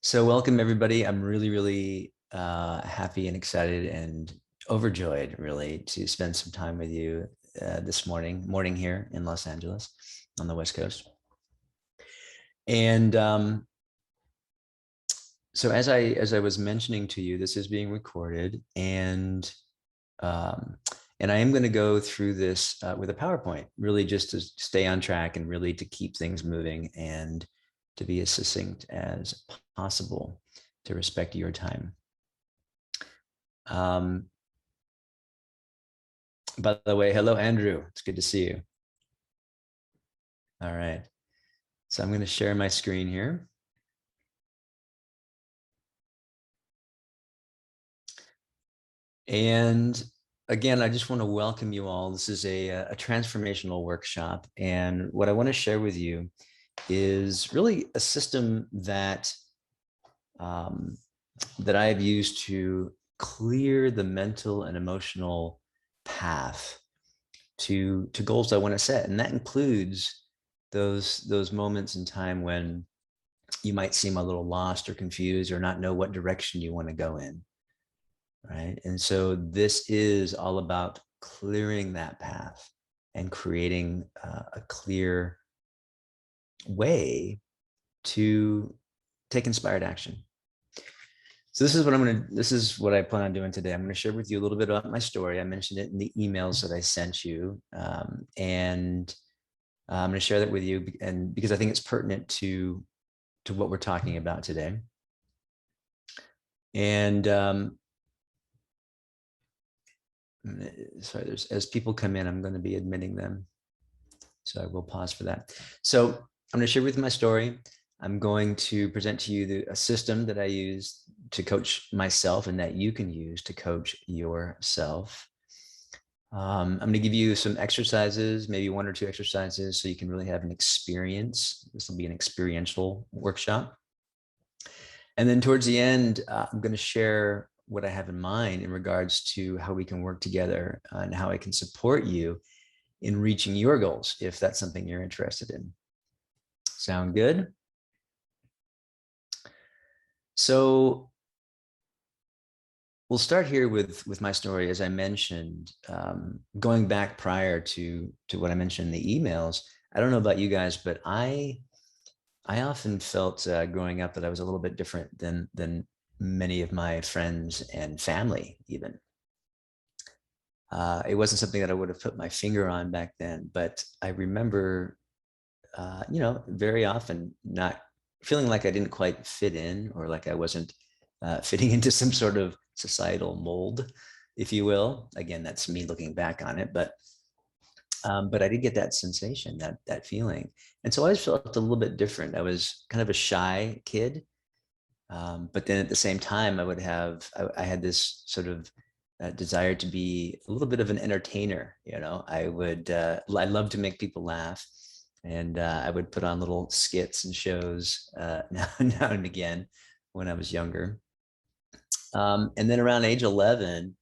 So welcome everybody. I'm really happy and excited and overjoyed really to spend some time with you this morning here in Los Angeles on the West Coast. And so as I was mentioning to you, this is being recorded um, and I am going to go through this with a PowerPoint, really just to stay on track and really to keep things moving and to be as succinct as possible to respect your time. By the way, hello, Andrew. It's good to see you. All right. So I'm going to share my screen here. And again, I just want to welcome you all. This is a transformational workshop. And what I want to share with you is really a system that that I've used to clear the mental and emotional path to goals I want to set. And that includes those moments in time when you might seem a little lost or confused or not know what direction you want to go in. Right. And so this is all about clearing that path and creating a clear way to take inspired action. So this is what I plan on doing today. I'm going to share with you a little bit about my story. I mentioned it in the emails that I sent you. And I'm going to share that with you, and because I think it's pertinent to what we're talking about today. And sorry, as people come in, I'm going to be admitting them. So I will pause for that. So I'm going to share with you my story. I'm going to present to you a system that I use to coach myself and that you can use to coach yourself. I'm going to give you some exercises, maybe one or two exercises, so you can really have an experience. This will be an experiential workshop. And then towards the end, I'm going to share what I have in mind in regards to how we can work together and how I can support you in reaching your goals, if that's something you're interested in. Sound good? So we'll start here with my story. As I mentioned, going back prior to what I mentioned in the emails. I don't know about you guys, but I often felt growing up that I was a little bit different than many of my friends and family even. It wasn't something that I would have put my finger on back then, but I remember, very often not feeling like I didn't quite fit in, or like I wasn't fitting into some sort of societal mold, if you will. Again, that's me looking back on it, but I did get that sensation, that feeling. And so I always felt a little bit different. I was kind of a shy kid. But then at the same time, I had this sort of desire to be a little bit of an entertainer. I love to make people laugh. And I would put on little skits and shows now and again when I was younger. And then around age 11,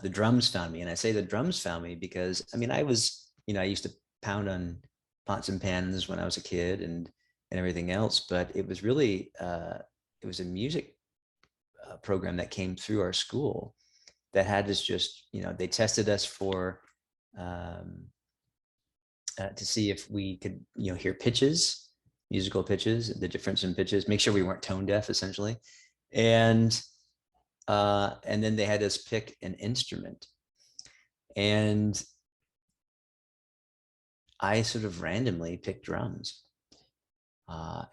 the drums found me. And I say the drums found me because, I was, I used to pound on pots and pans when I was a kid and everything else. But it was really, it was a music program that came through our school that had us just, they tested us for, to see if we could, hear pitches, musical pitches, the difference in pitches, make sure we weren't tone deaf, essentially. And then they had us pick an instrument. And I sort of randomly picked drums.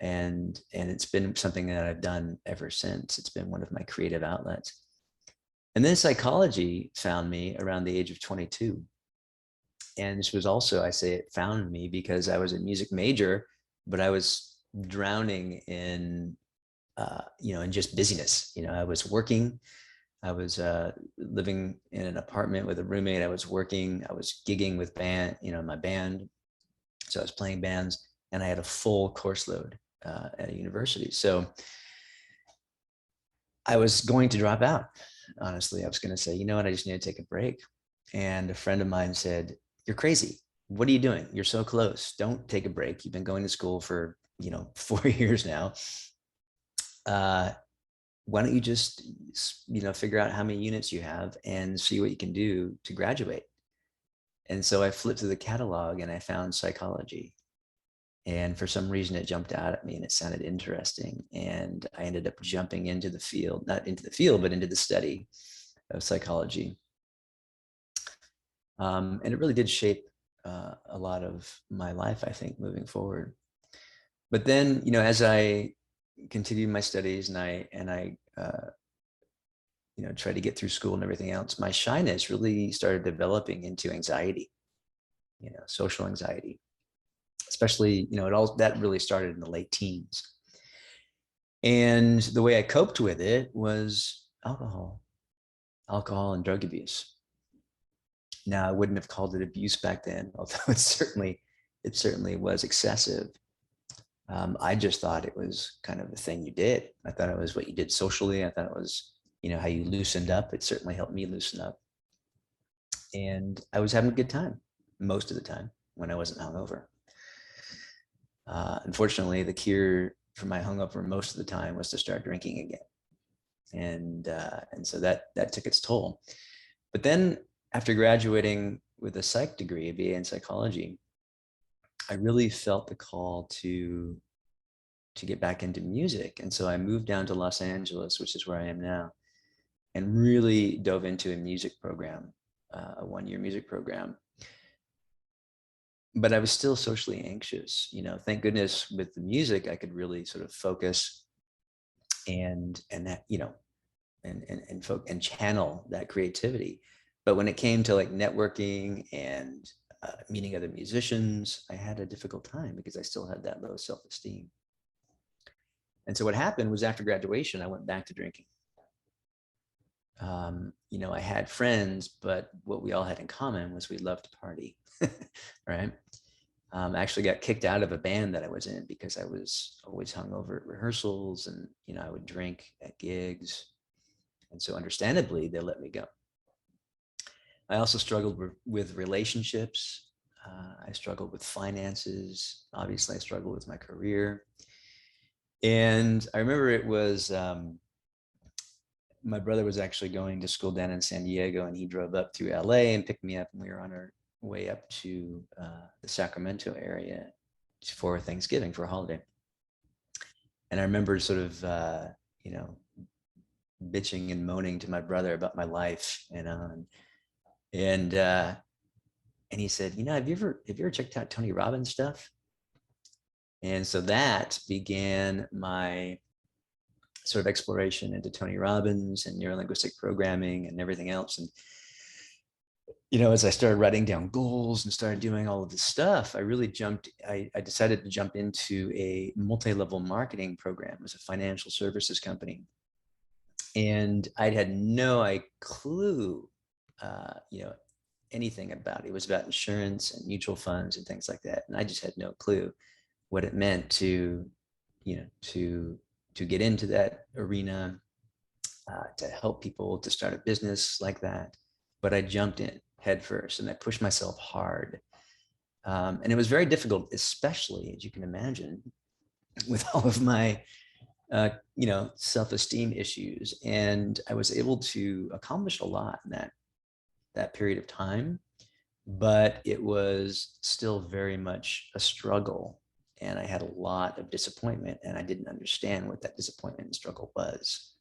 And it's been something that I've done ever since. It's been one of my creative outlets. And then psychology found me around the age of 22. And this was also, I say it found me because I was a music major, but I was drowning in, in just busyness. I was working. I was living in an apartment with a roommate. I was working. I was gigging with my band. So I was playing bands, and I had a full course load at a university. So I was going to drop out. Honestly, I was going to say, you know what, I just need to take a break. And a friend of mine said, "You're crazy. What are you doing? You're so close. Don't take a break. You've been going to school for, 4 years now." uh, why don't you just, figure out how many units you have and see what you can do to graduate? And so I flipped through the catalog and I found psychology. And for some reason, it jumped out at me and it sounded interesting. And I ended up jumping into the field, not into the field, but into the study of psychology. And it really did shape a lot of my life, I think, moving forward. But then, as I continued my studies and I tried to get through school and everything else, my shyness really started developing into anxiety, social anxiety, especially, that really started in the late teens. And the way I coped with it was alcohol and drug abuse. Now, I wouldn't have called it abuse back then, although it certainly was excessive. I just thought it was kind of the thing you did. I thought it was what you did socially. I thought it was, how you loosened up. It certainly helped me loosen up. And I was having a good time most of the time when I wasn't hungover. Unfortunately, the cure for my hungover most of the time was to start drinking again. And so that took its toll. But then after graduating with a psych degree, a BA in psychology, I really felt the call to get back into music. And so I moved down to Los Angeles, which is where I am now, and really dove into a music program, a 1-year music program. But I was still socially anxious. Thank goodness with the music, I could really sort of focus and that, and channel that creativity. But when it came to like networking and meeting other musicians, I had a difficult time because I still had that low self-esteem. And so what happened was after graduation, I went back to drinking. I had friends, but what we all had in common was we loved to party, right? I actually got kicked out of a band that I was in because I was always hungover at rehearsals, and I would drink at gigs, and so understandably they let me go. I also struggled with relationships. I struggled with finances. Obviously, I struggled with my career, and I remember it was my brother was actually going to school down in San Diego, and he drove up through LA and picked me up, and we were on our way up to the Sacramento area for Thanksgiving, for a holiday. And I remember sort of, bitching and moaning to my brother about my life, and he said, have you ever checked out Tony Robbins stuff? And so that began my sort of exploration into Tony Robbins and neurolinguistic programming and everything else. And as I started writing down goals and started doing all of this stuff, I decided to jump into a multi-level marketing program. It was a financial services company. And I had no clue, anything about it. It was about insurance and mutual funds and things like that. And I just had no clue what it meant to get into that arena, to help people to start a business like that. But I jumped in head first and I pushed myself hard. And it was very difficult, especially, as you can imagine, with all of my, self-esteem issues. And I was able to accomplish a lot in that period of time, but it was still very much a struggle. And I had a lot of disappointment, and I didn't understand what that disappointment and struggle was.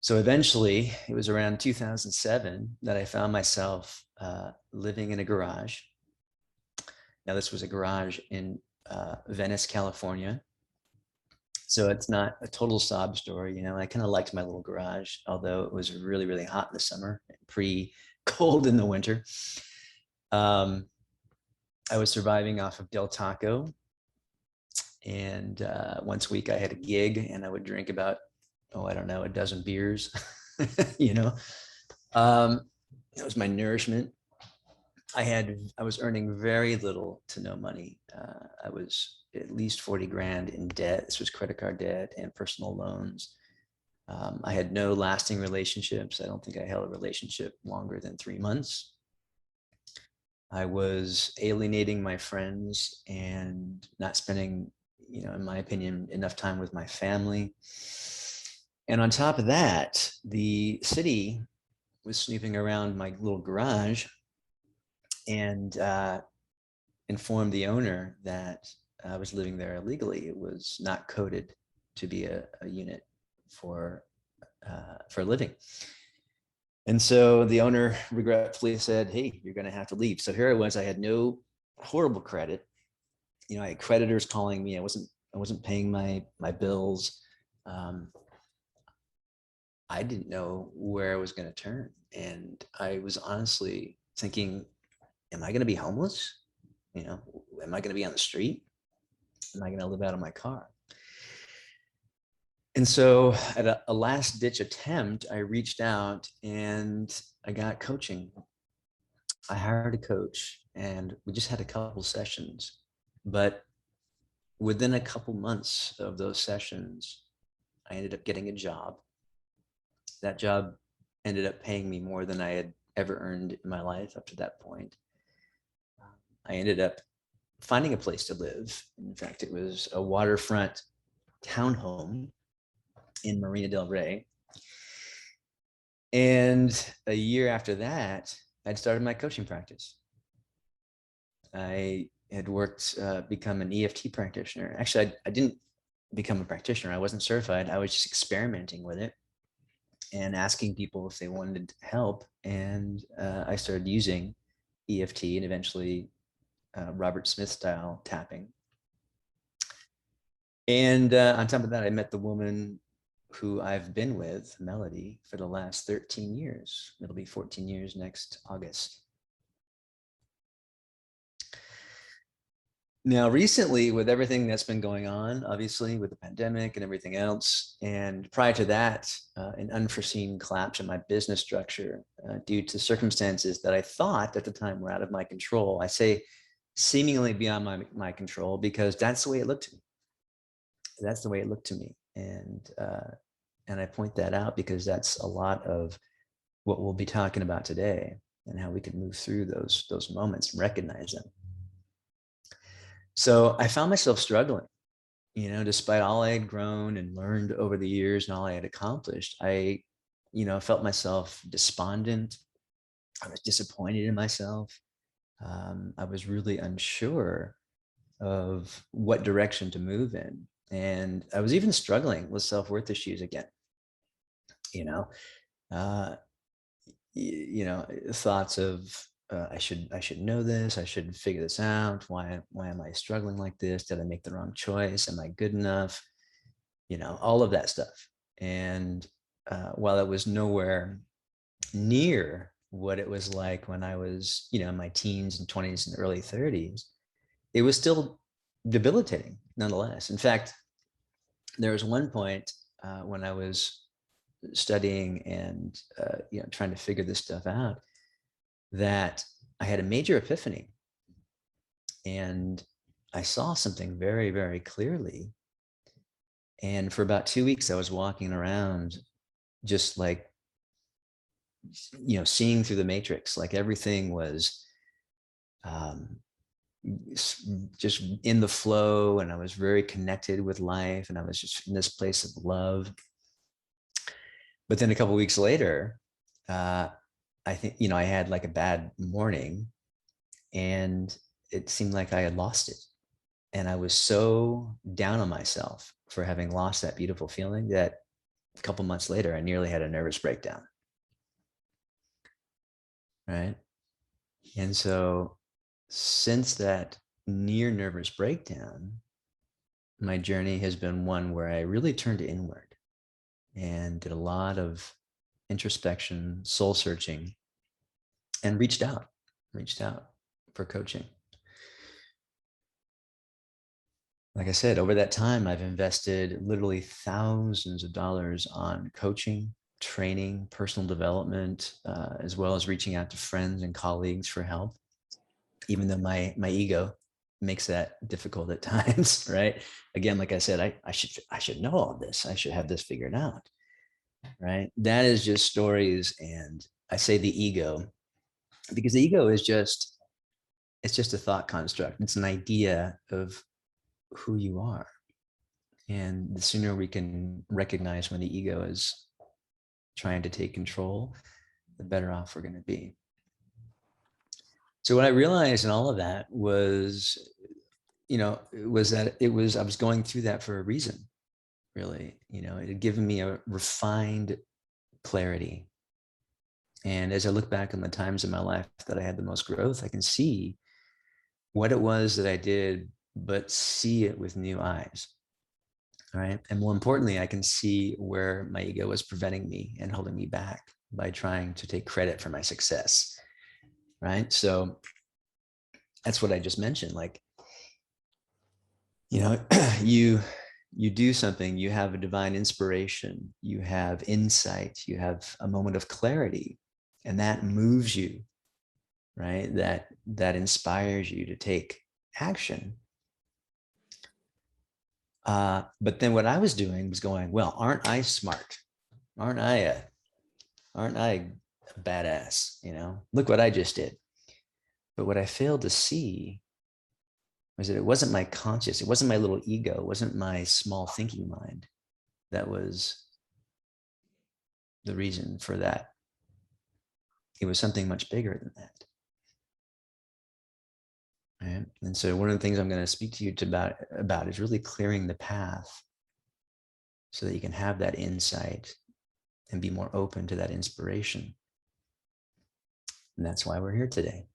So eventually, it was around 2007 that I found myself living in a garage. Now, this was a garage in Venice, California. So it's not a total sob story. I kind of liked my little garage, although it was really, really hot in the summer and pretty cold in the winter. I was surviving off of Del Taco. And once a week I had a gig, and I would drink about, I don't know, a dozen beers. It was my nourishment. I was earning very little to no money. I was at least 40 grand in debt. This was credit card debt and personal loans. I had no lasting relationships. I don't think I held a relationship longer than 3 months. I was alienating my friends and not spending, in my opinion, enough time with my family. And on top of that, the city was snooping around my little garage and informed the owner that I was living there illegally. It was not coded to be a unit for a living. And so the owner regretfully said, "Hey, you're going to have to leave." So here I was. I had no horrible credit. I had creditors calling me. I wasn't paying my bills. I didn't know where I was going to turn, and I was honestly thinking, "Am I going to be homeless? Am I going to be on the street? Am I going to live out of my car?" And so at a last ditch attempt, I reached out and I got coaching. I hired a coach and we just had a couple sessions. But within a couple months of those sessions, I ended up getting a job. That job ended up paying me more than I had ever earned in my life up to that point. I ended up finding a place to live. In fact, it was a waterfront townhome in Marina del Rey. And a year after that, I'd started my coaching practice. I had become an EFT practitioner. Actually, I didn't become a practitioner. I wasn't certified. I was just experimenting with it and asking people if they wanted help. And I started using EFT and eventually Robert Smith style tapping. And on top of that, I met the woman who I've been with, Melody, for the last 13 years. It'll be 14 years next August. Now, recently, with everything that's been going on, obviously, with the pandemic and everything else, and prior to that, an unforeseen collapse in my business structure due to circumstances that I thought at the time were out of my control. I say seemingly beyond my control because that's the way it looked to me. That's the way it looked to me. And I point that out because that's a lot of what we'll be talking about today and how we can move through those moments and recognize them. So I found myself struggling, despite all I had grown and learned over the years and all I had accomplished. I felt myself despondent. I was disappointed in myself. I was really unsure of what direction to move in. And I was even struggling with self-worth issues again, uh, thoughts of I should know this. I should figure this out. Why am I struggling like this? Did I make the wrong choice? Am I good enough? All of that stuff. And while it was nowhere near what it was like when I was, in my teens and 20s and early 30s, it was still debilitating nonetheless. In fact, there was one point when I was studying and trying to figure this stuff out that I had a major epiphany, and I saw something very, very clearly. And for about 2 weeks, I was walking around just like, seeing through the matrix, like everything was just in the flow, and I was very connected with life, and I was just in this place of love. But then a couple of weeks later, I think, I had like a bad morning, and it seemed like I had lost it. And I was so down on myself for having lost that beautiful feeling that a couple months later, I nearly had a nervous breakdown. Right. And so since that near nervous breakdown, my journey has been one where I really turned inward and did a lot of introspection, soul searching, and reached out for coaching. Like I said, over that time, I've invested literally thousands of dollars on coaching, training, personal development, as well as reaching out to friends and colleagues for help, even though my ego makes that difficult at times, right? Again, like I said, I should know all this. I should have this figured out, right? That is just stories. And I say the ego because the ego is it's just a thought construct. It's an idea of who you are. And the sooner we can recognize when the ego is trying to take control, the better off we're going to be. So what I realized in all of that was, was that I was going through that for a reason, really. It had given me a refined clarity. And as I look back on the times in my life that I had the most growth, I can see what it was that I did, but see it with new eyes. All right. And more importantly, I can see where my ego was preventing me and holding me back by trying to take credit for my success. Right. So that's what I just mentioned. Like, you do something, you have a divine inspiration, you have insight, you have a moment of clarity, and that moves you, right? That inspires you to take action. But then what I was doing was going, well, aren't I smart? Aren't I a badass? Look what I just did. But what I failed to see was that it wasn't my conscious, it wasn't my little ego, it wasn't my small thinking mind that was the reason for that. It was something much bigger than that. Right? And so one of the things I'm going to speak to you about is really clearing the path so that you can have that insight and be more open to that inspiration. And that's why we're here today.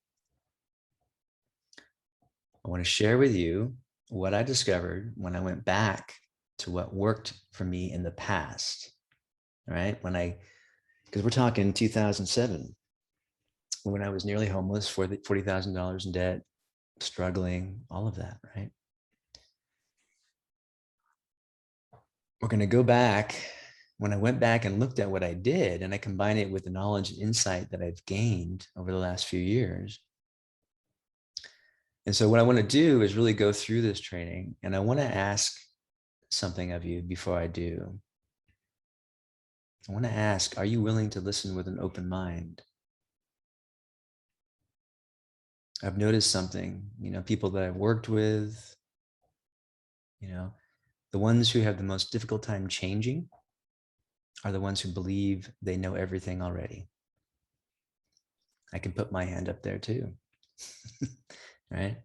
I want to share with you what I discovered when I went back to what worked for me in the past. All right. Because we're talking 2007, when I was nearly homeless, for the $40,000 in debt, struggling, all of that, right? We're going to go back. When I went back and looked at what I did, and I combine it with the knowledge and insight that I've gained over the last few years. And so what I want to do is really go through this training, and I want to ask something of you before I do. I want to ask, are you willing to listen with an open mind? I've noticed something, people that I've worked with, the ones who have the most difficult time changing are the ones who believe they know everything already. I can put my hand up there too, right?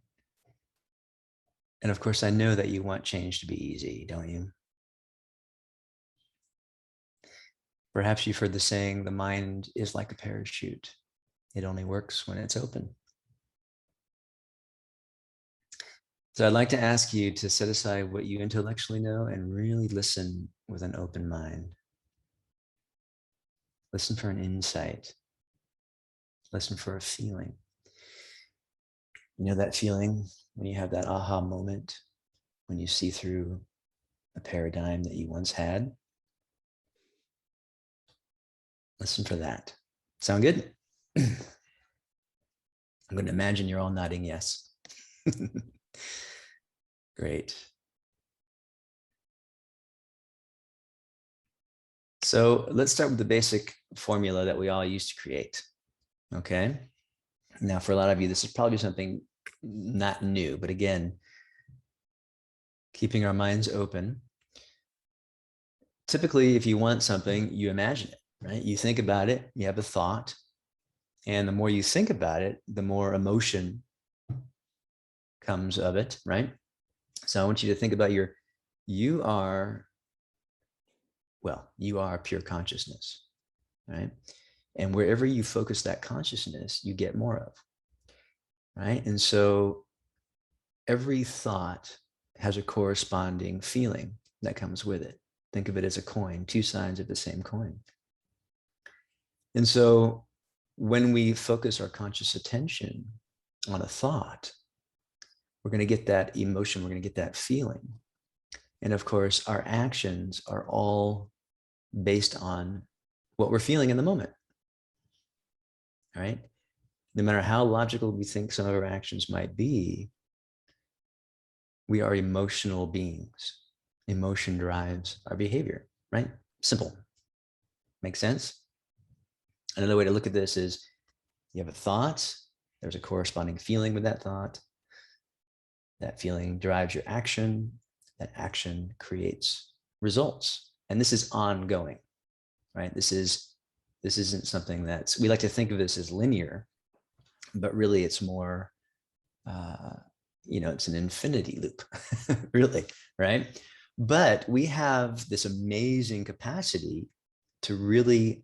And of course, I know that you want change to be easy, don't you? Perhaps you've heard the saying, the mind is like a parachute. It only works when it's open. So I'd like to ask you to set aside what you intellectually know and really listen with an open mind. Listen for an insight. Listen for a feeling. That feeling when you have that aha moment, when you see through a paradigm that you once had. Listen for that. Sound good? I'm going to imagine you're all nodding yes. Great. So let's start with the basic formula that we all use to create. Okay. Now, for a lot of you, this is probably something not new, but again, keeping our minds open. Typically, if you want something, you imagine it, right? You think about it, you have a thought, and the more you think about it, the more emotion comes of it, right? So I want you to think about you are pure consciousness, right? And wherever you focus that consciousness, you get more of, right? And so every thought has a corresponding feeling that comes with it. Think of it as a coin, two sides of the same coin. And so when we focus our conscious attention on a thought, we're going to get that emotion, we're going to get that feeling. And of course, our actions are all based on what we're feeling in the moment. All right? No matter how logical we think some of our actions might be, we are emotional beings. Emotion drives our behavior, right? Simple. Make sense? Another way to look at this is you have a thought, there's a corresponding feeling with that thought. That feeling drives your action. that action creates results. And this is ongoing, right? This isn't something that's, we like to think of this as linear, but really it's more, it's an infinity loop, really, right? But we have this amazing capacity to really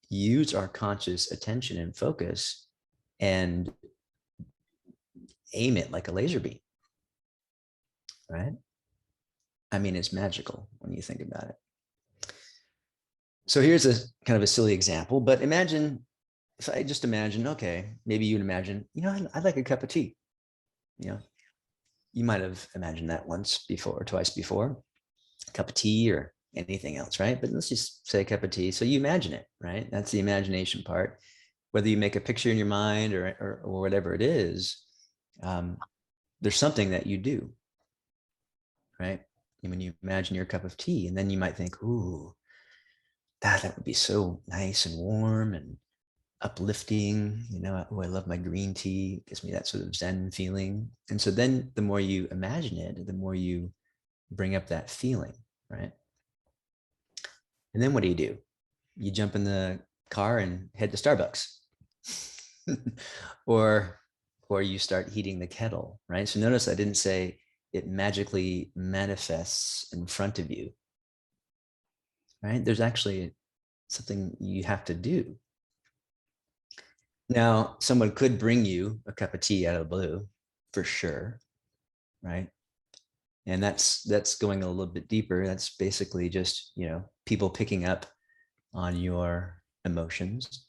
use our conscious attention and focus and aim it like a laser beam, right? I mean, it's magical when you think about it. So here's a kind of a silly example, but imagine, if I just imagine, okay, maybe you'd imagine, I'd like a cup of tea. You might have imagined that once before or twice before, a cup of tea or anything else, right? But let's just say a cup of tea. So you imagine it, right? That's the imagination part. Whether you make a picture in your mind or whatever it is, there's something that you do, right? And when you imagine your cup of tea, and then you might think, ooh, that would be so nice and warm and uplifting. Oh, I love my green tea. It gives me that sort of Zen feeling. And so then the more you imagine it, the more you bring up that feeling, right? And then what do? You jump in the car and head to Starbucks. or you start heating the kettle, right? So notice I didn't say it magically manifests in front of you, right? There's actually something you have to do. Now, someone could bring you a cup of tea out of the blue, for sure, right? And that's going a little bit deeper. That's basically just, people picking up on your emotions,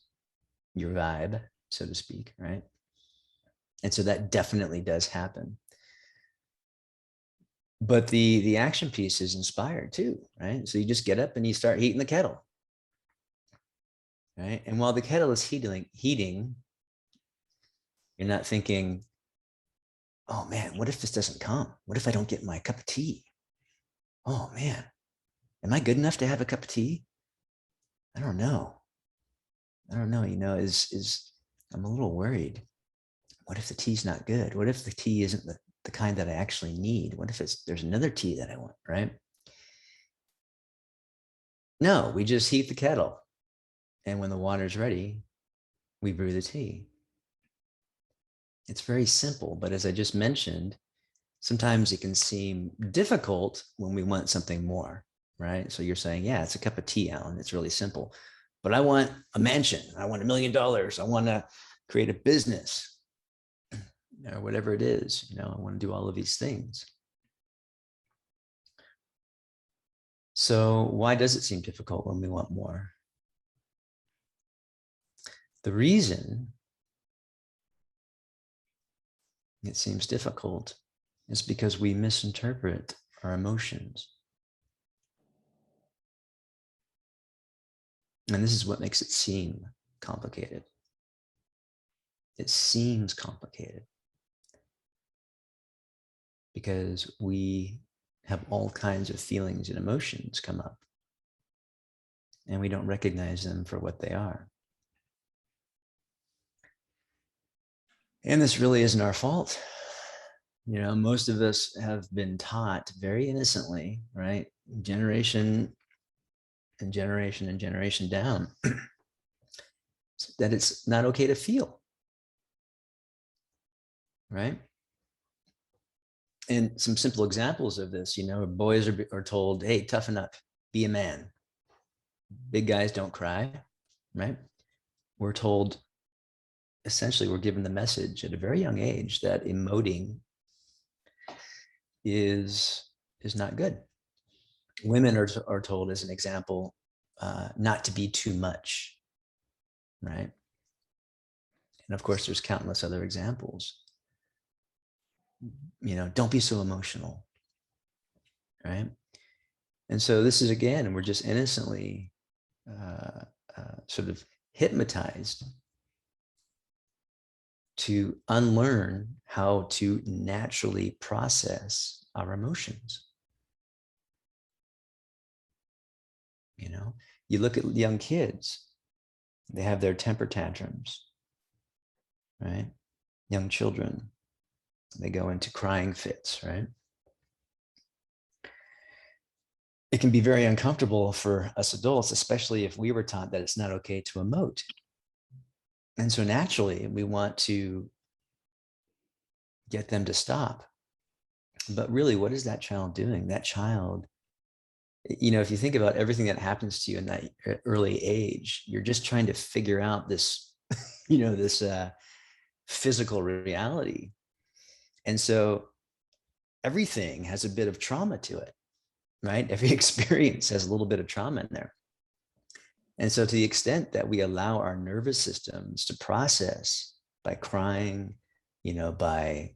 your vibe, so to speak, right? And so that definitely does happen. But the action piece is inspired too, right? So you just get up and you start heating the kettle, right? And while the kettle is heating, you're not thinking, oh man, what if this doesn't come? What if I don't get my cup of tea? Oh man, am I good enough to have a cup of tea? I don't know. Is I'm a little worried. What if the tea's not good? What if the tea isn't the kind that I actually need? What if there's another tea that I want, right? No, we just heat the kettle. And when the water's ready, we brew the tea. It's very simple, but as I just mentioned, sometimes it can seem difficult when we want something more, right? So you're saying, yeah, it's a cup of tea, Alan. It's really simple. But I want a mansion. I want $1 million. I want to create a business or whatever it is. I want to do all of these things. So why does it seem difficult when we want more? The reason it seems difficult is because we misinterpret our emotions. And this is what makes it seem complicated. It seems complicated because we have all kinds of feelings and emotions come up and we don't recognize them for what they are. And this really isn't our fault. Most of us have been taught very innocently, right? Generation and generation and generation down, that it's not okay to feel, right? And some simple examples of this, boys are told, hey, toughen up, be a man. Big guys don't cry, right? We're told, essentially, we're given the message at a very young age that emoting is not good. Women are told, as an example, not to be too much, right? And of course, there's countless other examples. Don't be so emotional, right? And so this is, again, we're just innocently sort of hypnotized to unlearn how to naturally process our emotions. You look at young kids, they have their temper tantrums, right? Young children, they go into crying fits, right? it can be very uncomfortable for us adults, especially if we were taught that it's not okay to emote. And so naturally, we want to get them to stop. But really, what is that child doing? That child, if you think about everything that happens to you in that early age, you're just trying to figure out this, this physical reality. And so everything has a bit of trauma to it, right? Every experience has a little bit of trauma in there. And so to the extent that we allow our nervous systems to process by crying, by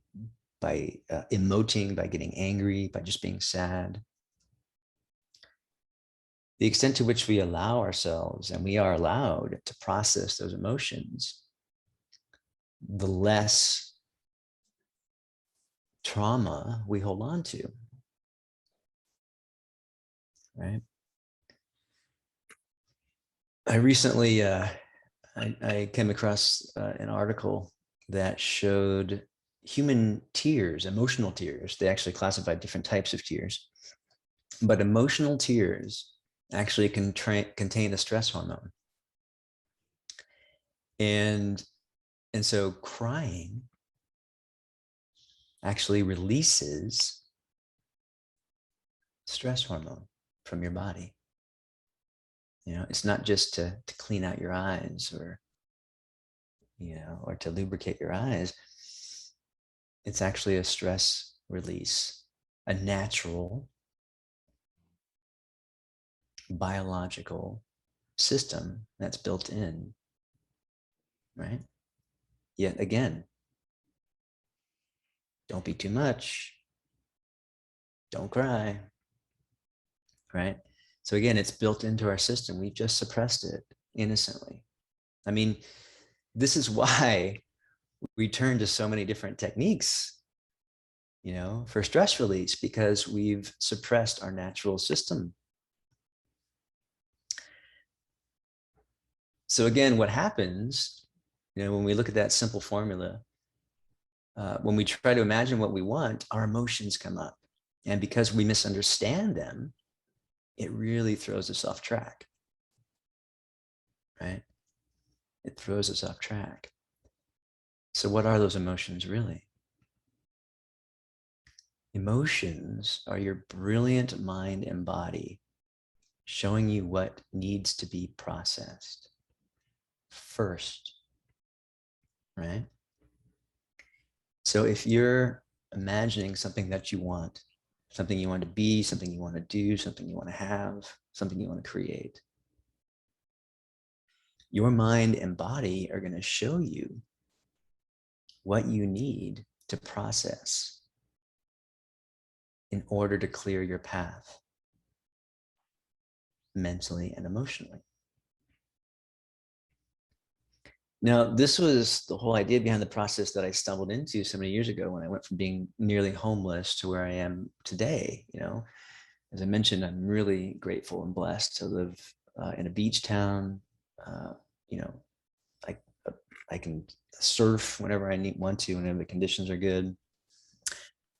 emoting, by getting angry, by just being sad, the extent to which we allow ourselves, and we are allowed to process those emotions, the less trauma we hold on to, right? I recently, I came across an article that showed human tears, emotional tears. They actually classified different types of tears, but emotional tears actually contain a stress hormone. And so crying actually releases stress hormone from your body. It's not just to clean out your eyes or to lubricate your eyes. It's actually a stress release, a natural biological system that's built in, right? Yet again, don't be too much. Don't cry, right? So again, it's built into our system. We've just suppressed it innocently. I mean, this is why we turn to so many different techniques, for stress release, because we've suppressed our natural system. So again, what happens, when we look at that simple formula, when we try to imagine what we want, our emotions come up. And because we misunderstand them, it really throws us off track, right? It throws us off track. So what are those emotions really? Emotions are your brilliant mind and body showing you what needs to be processed first, right? So if you're imagining something that you want, something you want to be, something you want to do, something you want to have, something you want to create, your mind and body are going to show you what you need to process in order to clear your path mentally and emotionally. Now, this was the whole idea behind the process that I stumbled into so many years ago when I went from being nearly homeless to where I am today. As I mentioned, I'm really grateful and blessed to live in a beach town. Uh, you know, I, I can surf whenever I want to, whenever the conditions are good.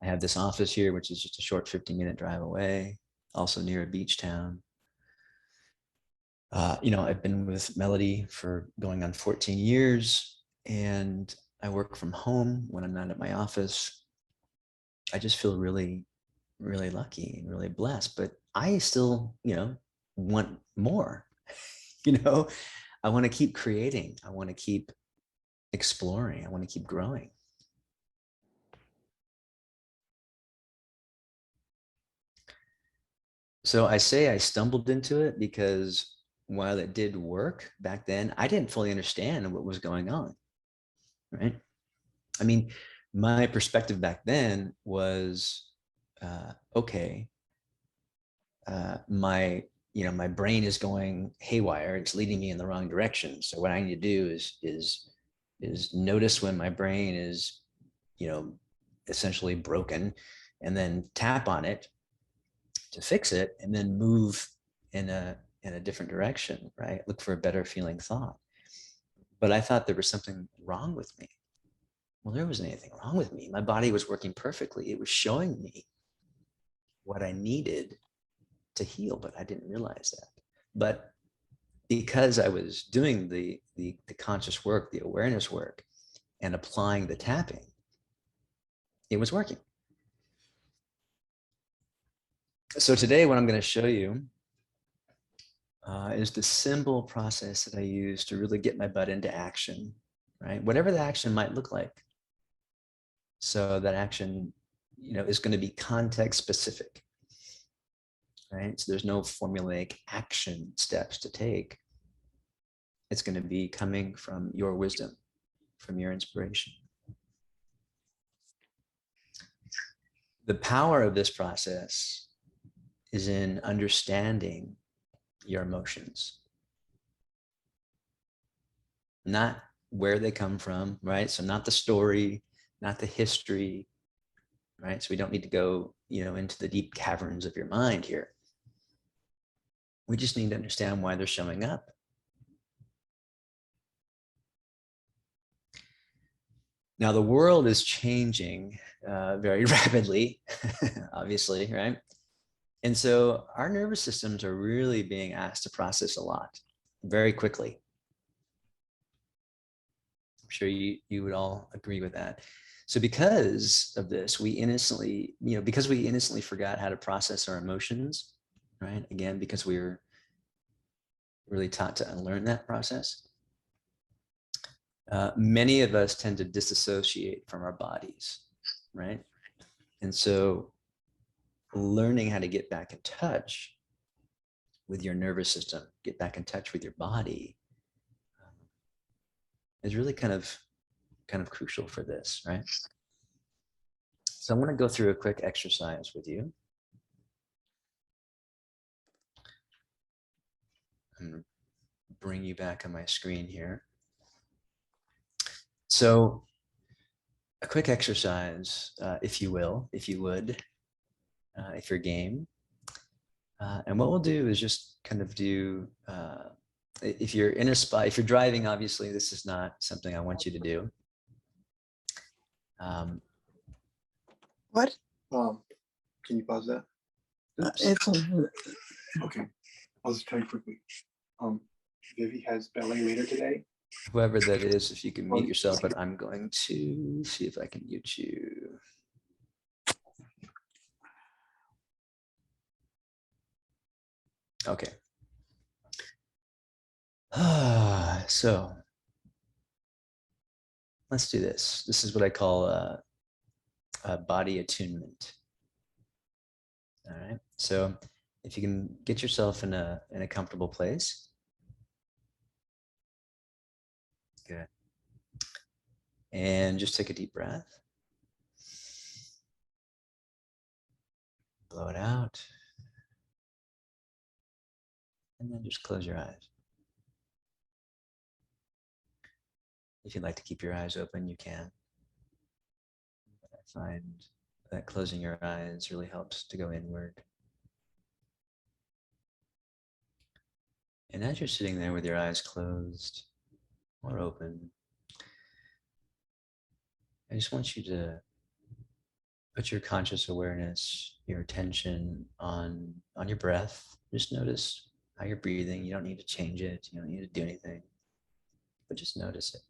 I have this office here, which is just a short 15-minute drive away, also near a beach town. I've been with Melody for going on 14 years, and I work from home when I'm not at my office. I just feel really, really lucky and really blessed, but I still, want more. I want to keep creating. I want to keep exploring. I want to keep growing. So I say I stumbled into it because while it did work back then, I didn't fully understand what was going on, right? I mean, my perspective back then was, okay, my brain is going haywire. It's leading me in the wrong direction. So what I need to do is notice when my brain is, essentially broken, and then tap on it to fix it, and then move in a different direction, right? Look for a better feeling thought. But I thought there was something wrong with me. Well, there wasn't anything wrong with me. My body was working perfectly. It was showing me what I needed to heal, but I didn't realize that. But because I was doing the conscious work, the awareness work, and applying the tapping, it was working. So today, what I'm going to show you is the simple process that I use to really get my butt into action, right? Whatever the action might look like. So that action, is going to be context specific, right? So there's no formulaic action steps to take. It's going to be coming from your wisdom, from your inspiration. The power of this process is in understanding your emotions, not where they come from, right? So not the story, not the history, right? So we don't need to go, into the deep caverns of your mind here. We just need to understand why they're showing up. Now, the world is changing very rapidly, obviously, right? And so our nervous systems are really being asked to process a lot very quickly. I'm sure you would all agree with that. So because of this, we innocently forgot how to process our emotions, right? Again, because we were really taught to unlearn that process. Many of us tend to disassociate from our bodies, right? And so learning how to get back in touch with your nervous system, get back in touch with your body, is really kind of crucial for this, right? So I'm going to go through a quick exercise with you. I'm going to bring you back on my screen here. So a quick exercise, if you would, if you're game. And what we'll do is just kind of do, if you're in a spot, if you're driving, obviously, this is not something I want you to do. What? Can you pause that? It's Okay. I'll just tell you quickly. Vivi has ballet later today. Whoever that is, if you can mute yourself, but I'm going to see if I can mute you. Okay. So let's do this. This is what I call a body attunement. All right. So if you can get yourself in a comfortable place. Good. And just take a deep breath. Blow it out. And then just close your eyes. If you'd like to keep your eyes open, you can. But I find that closing your eyes really helps to go inward. And as you're sitting there with your eyes closed or open, I just want you to put your conscious awareness, your attention on your breath. Just notice how you're breathing. You don't need to change it. You don't need to do anything, but just notice it.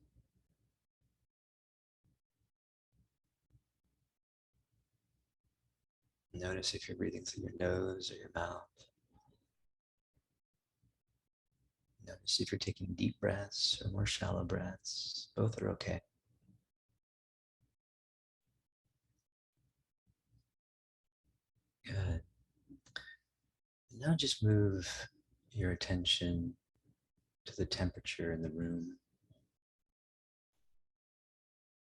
Notice if you're breathing through your nose or your mouth. Notice if you're taking deep breaths or more shallow breaths. Both are okay. Good. Now just move your attention to the temperature in the room.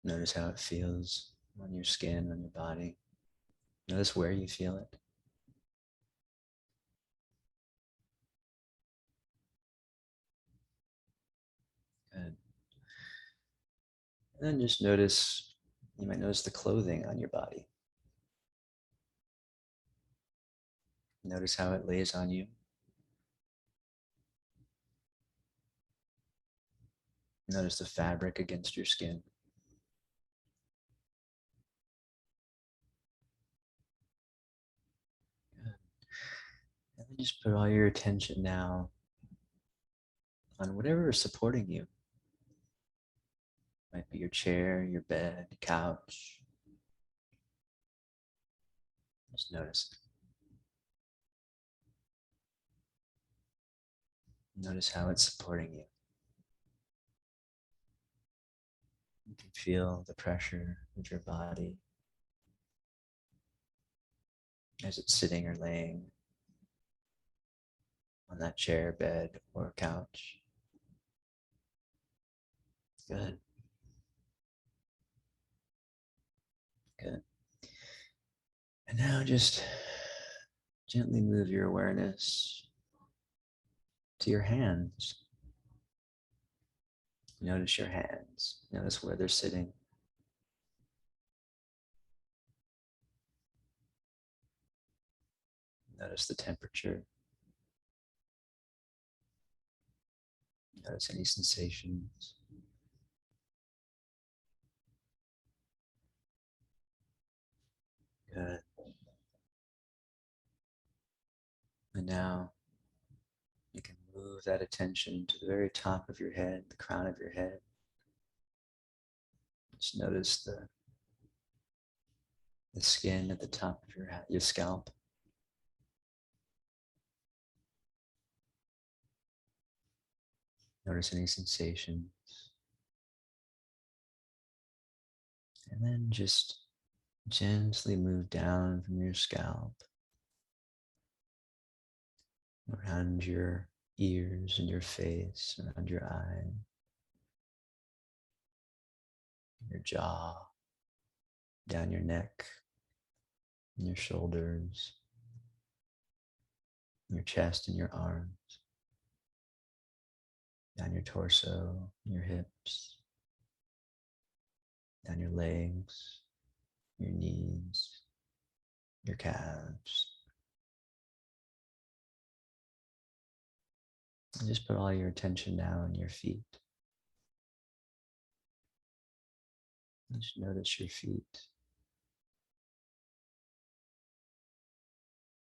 Notice how it feels on your skin, on your body. Notice where you feel it. Good. And then just notice, you might notice the clothing on your body. Notice how it lays on you. Notice the fabric against your skin. Good. And Just put all your attention now on whatever is supporting you. Might be your chair, your bed, couch. Just notice. Notice how it's supporting you. You can feel the pressure of your body as it's sitting or laying on that chair, bed, or couch. Good. Good. And now just gently move your awareness to your hands. Notice your hands. Notice where they're sitting. Notice the temperature. Notice any sensations. Good. And now you can move that attention to the very top of your head, the crown of your head. Just notice the skin at the top of your scalp. Notice any sensations. And then just gently move down from your scalp, around your ears and your face, around your eye, your jaw, down your neck, and your shoulders, your chest and your arms, down your torso, your hips, down your legs, your knees, your calves. And just put all your attention now on your feet. Just notice your feet.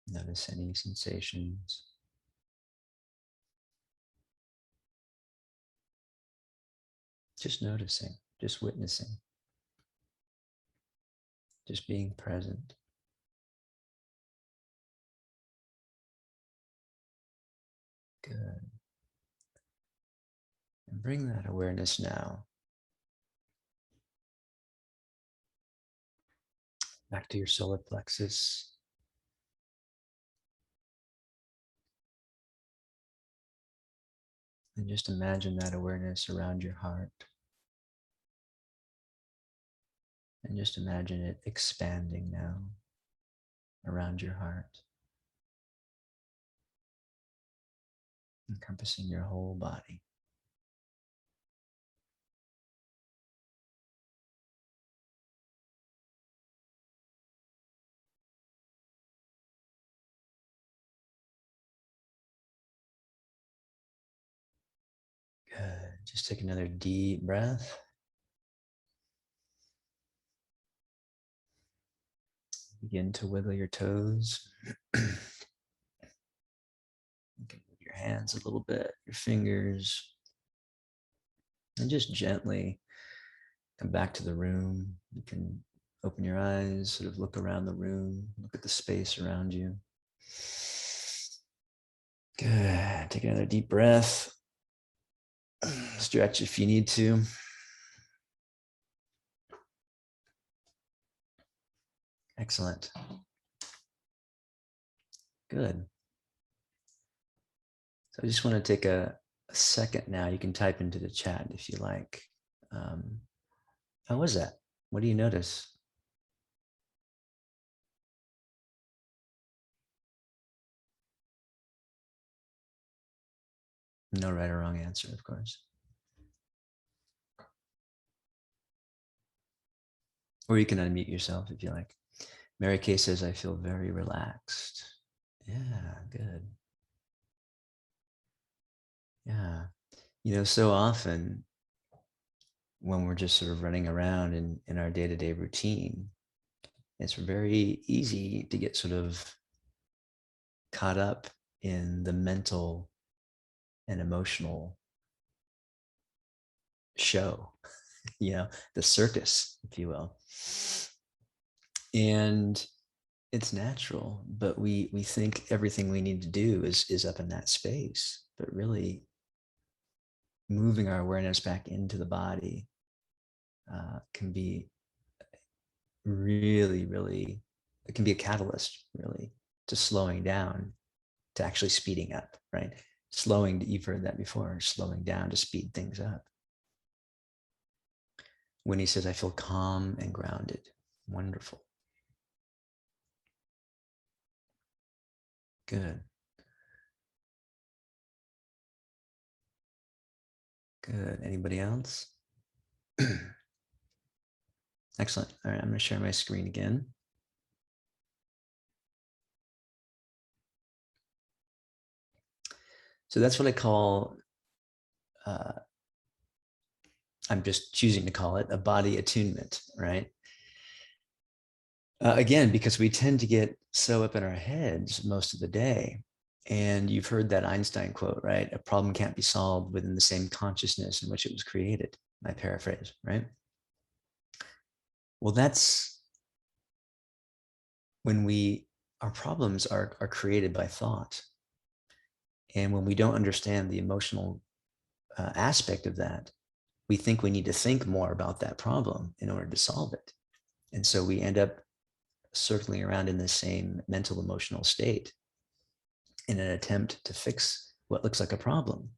Notice any sensations. Just noticing, just witnessing, just being present. Good. And bring that awareness now back to your solar plexus. And just imagine that awareness around your heart. And just imagine it expanding now around your heart, encompassing your whole body. Good. Just take another deep breath. Begin to wiggle your toes. You can move your hands a little bit, your fingers, and just gently come back to the room. You can open your eyes, sort of look around the room, look at the space around you. Good. Take another deep breath. Stretch if you need to. Excellent. Good. So I just want to take a second now. You can type into the chat if you like. How was that? What do you notice? No right or wrong answer, of course. Or you can unmute yourself if you like. Mary Kay says, I feel very relaxed. Yeah, good. Yeah. You know, so often when we're just sort of running around in our day-to-day routine, it's very easy to get sort of caught up in the mental and emotional show, the circus, if you will. And it's natural, but we think everything we need to do is up in that space. But really, moving our awareness back into the body can be really, really, it can be a catalyst, really, to slowing down, to actually speeding up, right? Slowing, you've heard that before, slowing down to speed things up. When he says, I feel calm and grounded, wonderful. Good. Good. Anybody else? Excellent. All right, I'm going to share my screen again. So that's what I call, I'm just choosing to call it a body attunement, right? Again, because we tend to get so up in our heads most of the day. And you've heard that Einstein quote, right? A problem can't be solved within the same consciousness in which it was created. I paraphrase, right? Well, that's when our problems are created by thought. And when we don't understand the emotional aspect of that, we think we need to think more about that problem in order to solve it. And so we end up circling around in the same mental emotional state in an attempt to fix what looks like a problem.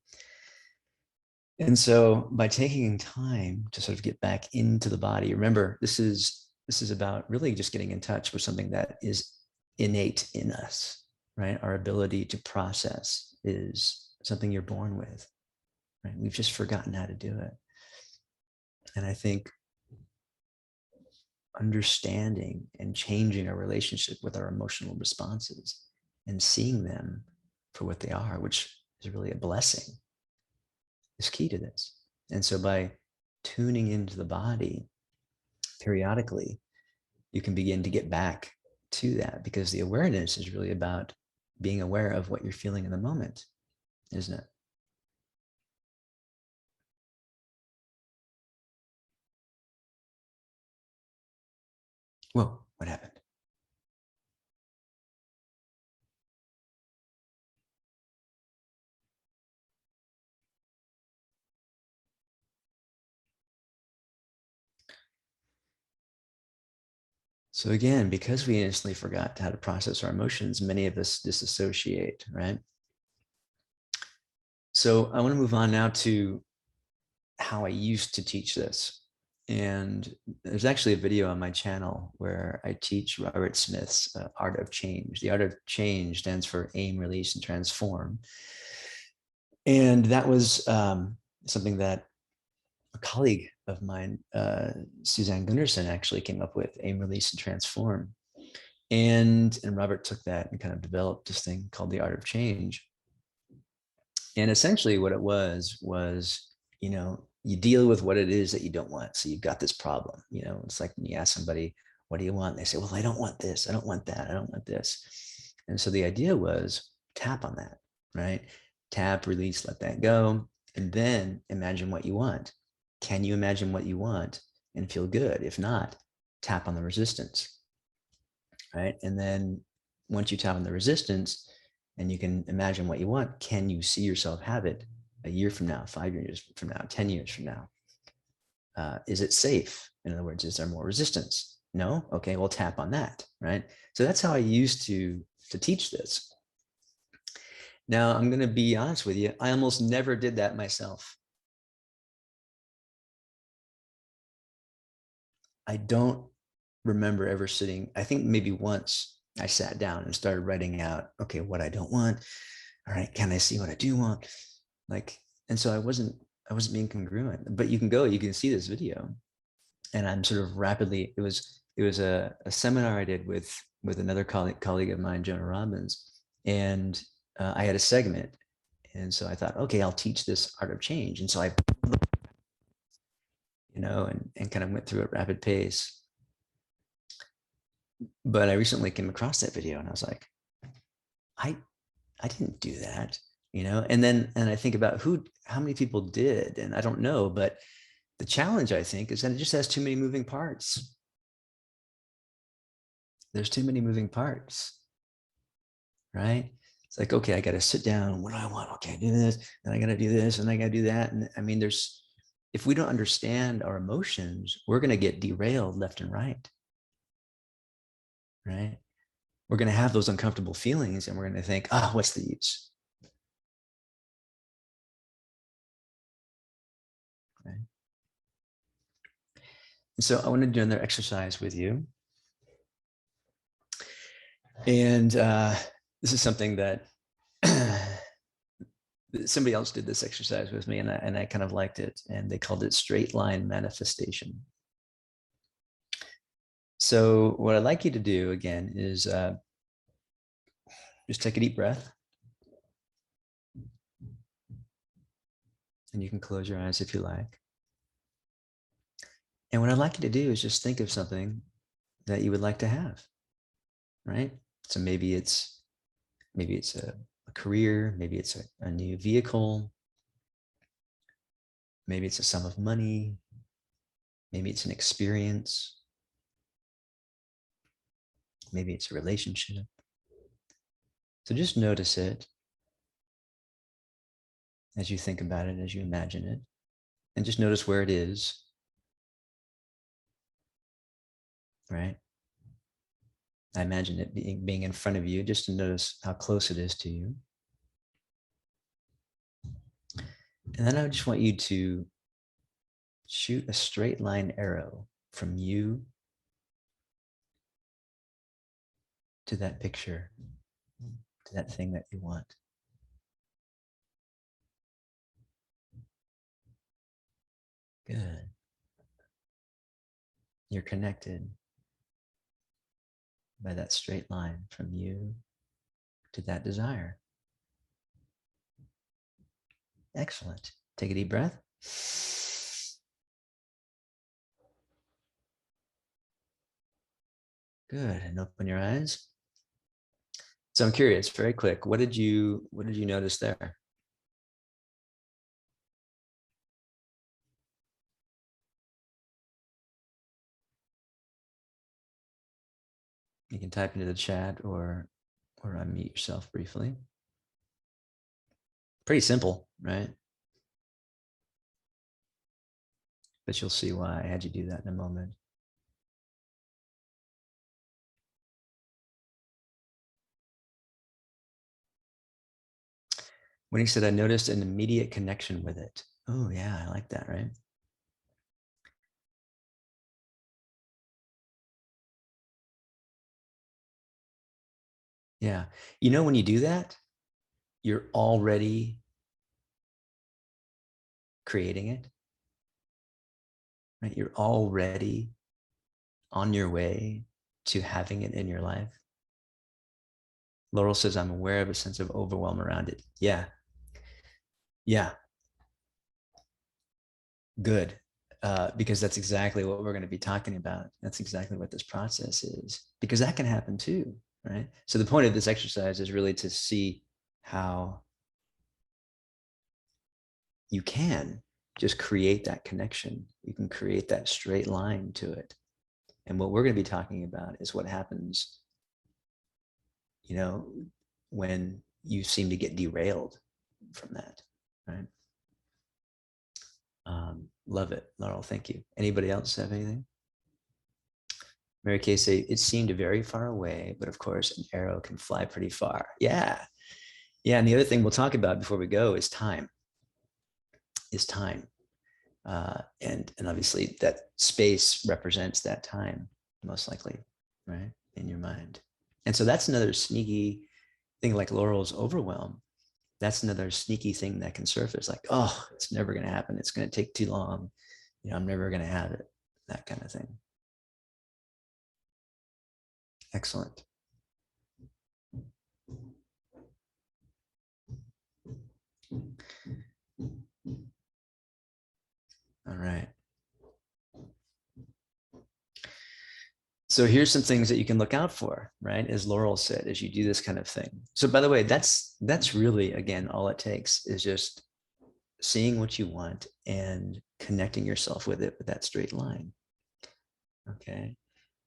And so by taking time to sort of get back into the body, remember, this is about really just getting in touch with something that is innate in us, right? Our ability to process is something you're born with, right? We've just forgotten how to do it. And I think understanding and changing our relationship with our emotional responses and seeing them for what they are, which is really a blessing, is key to this. And so by tuning into the body periodically, you can begin to get back to that, because the awareness is really about being aware of what you're feeling in the moment, isn't it? Whoa, what happened? So again, because we instantly forgot how to process our emotions, many of us disassociate, right? So I want to move on now to how I used to teach this. And there's actually a video on my channel where I teach Robert Smith's Art of Change. The Art of Change stands for aim, release, and transform. And that was something that a colleague of mine, Suzanne Gunderson, actually came up with, aim, release, and transform. And Robert took that and kind of developed this thing called the Art of Change. And essentially what it was, you deal with what it is that you don't want. So you've got this problem, it's like when you ask somebody, what do you want? And they say, well, I don't want this. I don't want that. I don't want this. And so the idea was tap on that, right? Tap, release, let that go. And then imagine what you want. Can you imagine what you want and feel good? If not, tap on the resistance, right? And then once you tap on the resistance, and you can imagine what you want, can you see yourself have it a year from now, 5 years from now, 10 years from now? Is it safe? In other words, is there more resistance? No? Okay, we'll tap on that, right? So that's how I used to teach this. Now, I'm going to be honest with you. I almost never did that myself. I don't remember ever sitting, I think maybe once I sat down and started writing out, okay, what I don't want. All right, can I see what I do want? And so I wasn't being congruent. But you can see this video, and I'm sort of rapidly, it was a seminar I did with another colleague of mine, Jonah Robbins, and I had a segment. And so I thought, okay, I'll teach this Art of Change. And so I, and kind of went through at rapid pace. But I recently came across that video and I was like, I I didn't do that, and I think about how many people did, and I don't know, but the challenge, I think, is that it just has too many moving parts. There's too many moving parts, right? It's like, okay, I got to sit down. What do I want? Okay, do this, and I got to do this, and I got to do that. And I mean, if we don't understand our emotions, we're going to get derailed left and right, right? We're going to have those uncomfortable feelings, and we're going to think, what's the use? Right? And so I want to do another exercise with you. And this is something that somebody else did this exercise with me, and I kind of liked it. And they called it straight line manifestation. So what I'd like you to do again is just take a deep breath. And you can close your eyes if you like. And what I'd like you to do is just think of something that you would like to have, right? So maybe it's a career, maybe it's a new vehicle, maybe it's a sum of money, maybe it's an experience, maybe it's a relationship. So just notice it as you think about it, as you imagine it, and just notice where it is, right? I imagine it being in front of you, just to notice how close it is to you. And then I just want you to shoot a straight line arrow from you to that picture, to that thing that you want. Good. You're connected by that straight line from you to that desire. Excellent. Take a deep breath. Good. And open your eyes. So I'm curious, very quick, what did you notice there? You can type into the chat or unmute yourself briefly. Pretty simple, right? But you'll see why I had you do that in a moment. When he said, I noticed an immediate connection with it. Oh yeah, I like that, right? Yeah. When you do that, you're already creating it, right? You're already on your way to having it in your life. Laurel says, I'm aware of a sense of overwhelm around it. Yeah. Yeah. Good. Because that's exactly what we're going to be talking about. That's exactly what this process is, because that can happen too, right? So the point of this exercise is really to see how you can just create that connection. You can create that straight line to it. And what we're going to be talking about is what happens, when you seem to get derailed from that, right? Love it, Laurel. Thank you. Anybody else have anything? Mary Kay say, it seemed very far away, but of course, an arrow can fly pretty far. Yeah. Yeah. And the other thing we'll talk about before we go is time. And obviously that space represents that time, most likely, right, in your mind. And so that's another sneaky thing, like Laurel's overwhelm. That's another sneaky thing that can surface, like, oh, it's never going to happen. It's going to take too long. I'm never going to have it. That kind of thing. Excellent. All right. So here's some things that you can look out for, right? As Laurel said, as you do this kind of thing. So by the way, that's really, again, all it takes is just seeing what you want and connecting yourself with it with that straight line. Okay.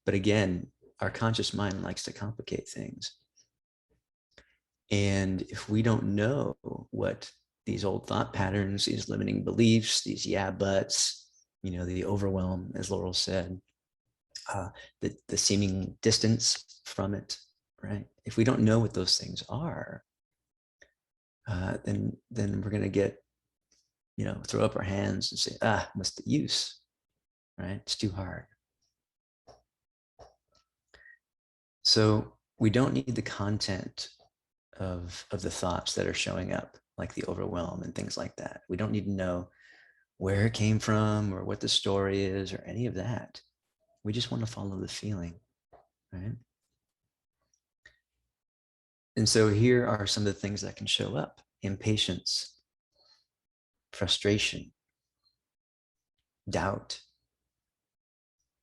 But again, our conscious mind likes to complicate things. And if we don't know what these old thought patterns, these limiting beliefs, these yeah buts, the overwhelm, as Laurel said, the seeming distance from it, right? If we don't know what those things are, then we're going to get, throw up our hands and say, what's the use, right? It's too hard. So we don't need the content of the thoughts that are showing up, like the overwhelm and things like that. We don't need to know where it came from or what the story is or any of that. We just want to follow the feeling, right? And so here are some of the things that can show up: impatience, frustration, doubt,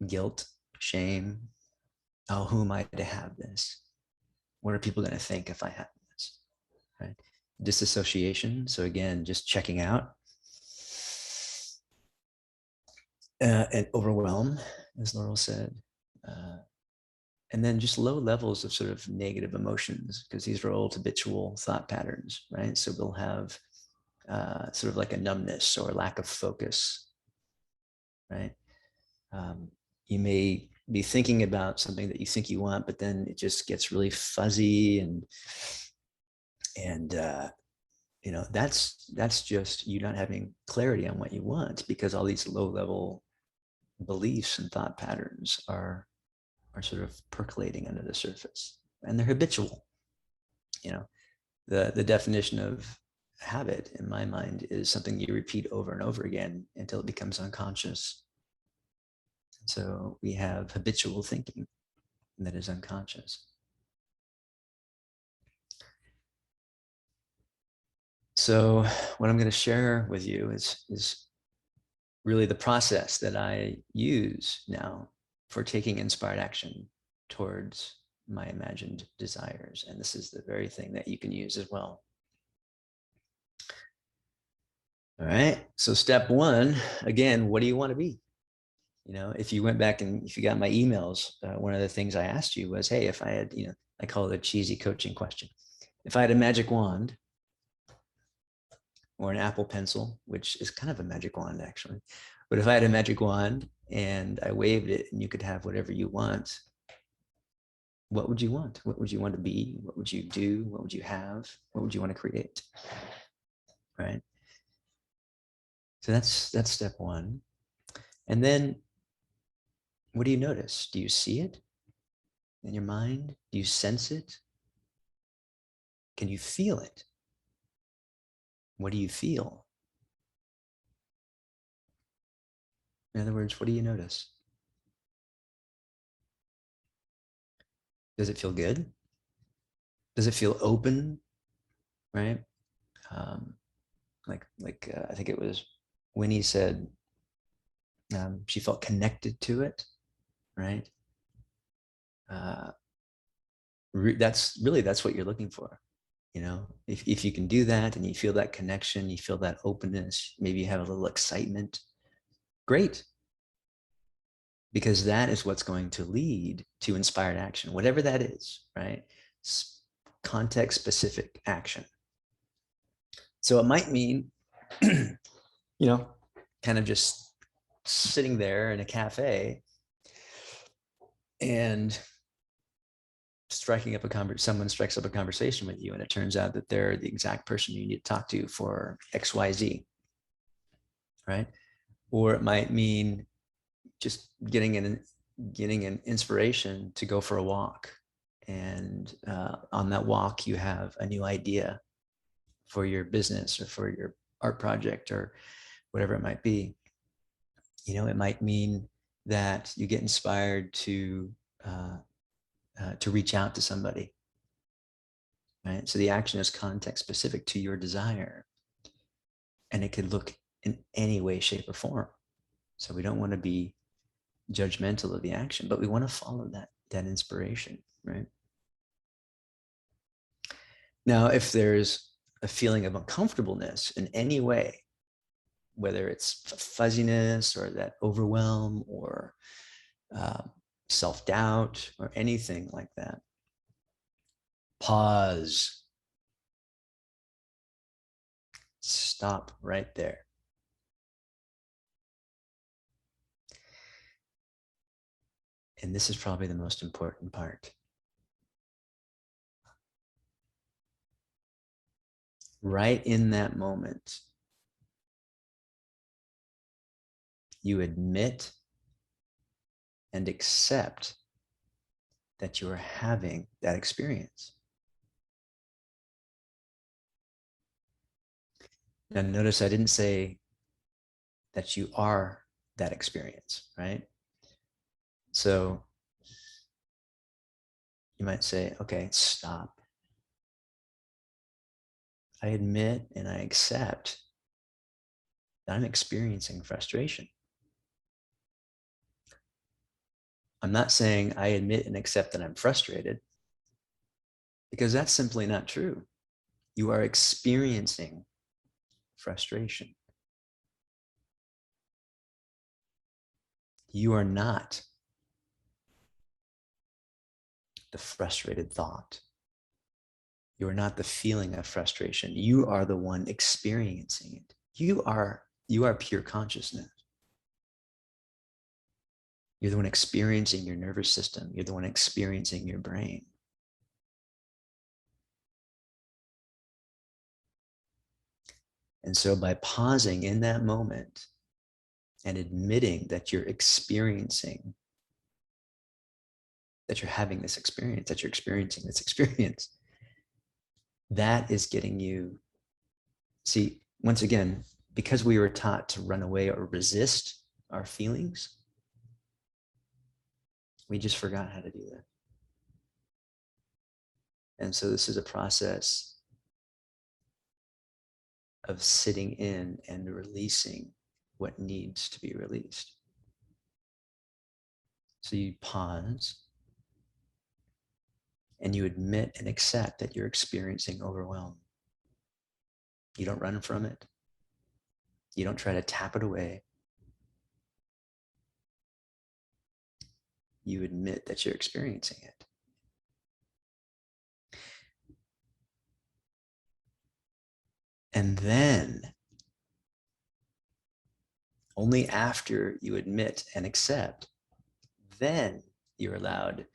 guilt, shame. Oh, who am I to have this? What are people going to think if I have this? Right? Disassociation. So again, just checking out. And overwhelm, as Laurel said. And then just low levels of sort of negative emotions, because these are old habitual thought patterns, right? So we'll have sort of like a numbness or lack of focus, right? You may be thinking about something that you think you want, but then it just gets really fuzzy, and that's just you not having clarity on what you want, because all these low level beliefs and thought patterns are sort of percolating under the surface, and they're habitual. The definition of habit in my mind is something you repeat over and over again until it becomes unconscious. So we have habitual thinking that is unconscious. So what I'm going to share with you is really the process that I use now for taking inspired action towards my imagined desires. And this is the very thing that you can use as well. All right. So step one, again, what do you want to be? If you went back and if you got my emails, one of the things I asked you was, hey, if I had, I call it a cheesy coaching question. If I had a magic wand or an Apple pencil, which is kind of a magic wand actually, but if I had a magic wand and I waved it and you could have whatever you want, what would you want? What would you want to be? What would you do? What would you have? What would you want to create? Right. So that's step one. And then what do you notice? Do you see it in your mind? Do you sense it? Can you feel it? What do you feel? In other words, what do you notice? Does it feel good? Does it feel open? Right? Um, I think it was Winnie said she felt connected to it. Right? Uh, that's what you're looking for. If you can do that and you feel that connection, you feel that openness, maybe you have a little excitement, great. Because that is what's going to lead to inspired action, whatever that is, right? Context specific action. So it might mean, kind of just sitting there in a cafe and someone strikes up a conversation with you, and it turns out that they're the exact person you need to talk to for XYZ, right? Or it might mean just getting an inspiration to go for a walk, and on that walk you have a new idea for your business or for your art project or whatever it might be. It might mean that you get inspired to reach out to somebody, right? So the action is context specific to your desire, and it could look in any way, shape, or form. So we don't want to be judgmental of the action, but we want to follow that inspiration, right? Now, if there's a feeling of uncomfortableness in any way, whether it's fuzziness or that overwhelm or uh, self-doubt or anything like that, pause, stop right there. And this is probably the most important part. Right in that moment, you admit and accept that you are having that experience. Now, notice I didn't say that you are that experience, right? So you might say, okay, stop. I admit and I accept that I'm experiencing frustration. I'm not saying I admit and accept that I'm frustrated, because that's simply not true. You are experiencing frustration. You are not the frustrated thought. You are not the feeling of frustration. You are the one experiencing it. You are pure consciousness. You're the one experiencing your nervous system. You're the one experiencing your brain. And so by pausing in that moment and admitting that you're experiencing, that you're having this experience, that you're experiencing this experience, that is getting you, see, once again, because we were taught to run away or resist our feelings, we just forgot how to do that. And so this is a process of sitting in and releasing what needs to be released. So you pause and you admit and accept that you're experiencing overwhelm. You don't run from it. You don't try to tap it away. You admit that you're experiencing it. And then, only after you admit and accept, then you're allowed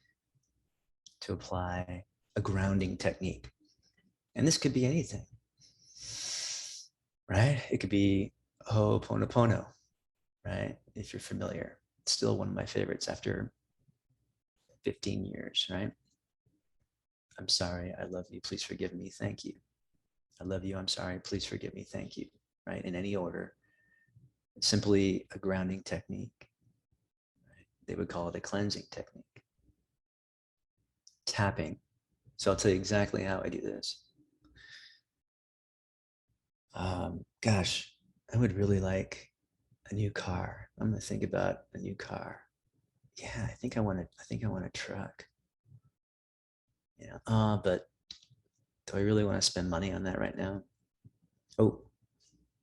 to apply a grounding technique. And this could be anything, right? It could be Ho'oponopono, right? If you're familiar. It's still one of my favorites after 15 years, right? I'm sorry, I love you, please forgive me, thank you. I love you, I'm sorry, please forgive me, thank you, right? In any order. It's simply a grounding technique. Right? They would call it a cleansing technique. Tapping. So I'll tell you exactly how I do this. Gosh, I would really like a new car. I'm gonna think about a new car. Yeah, I think I want a truck. Yeah. But do I really want to spend money on that right now? Oh,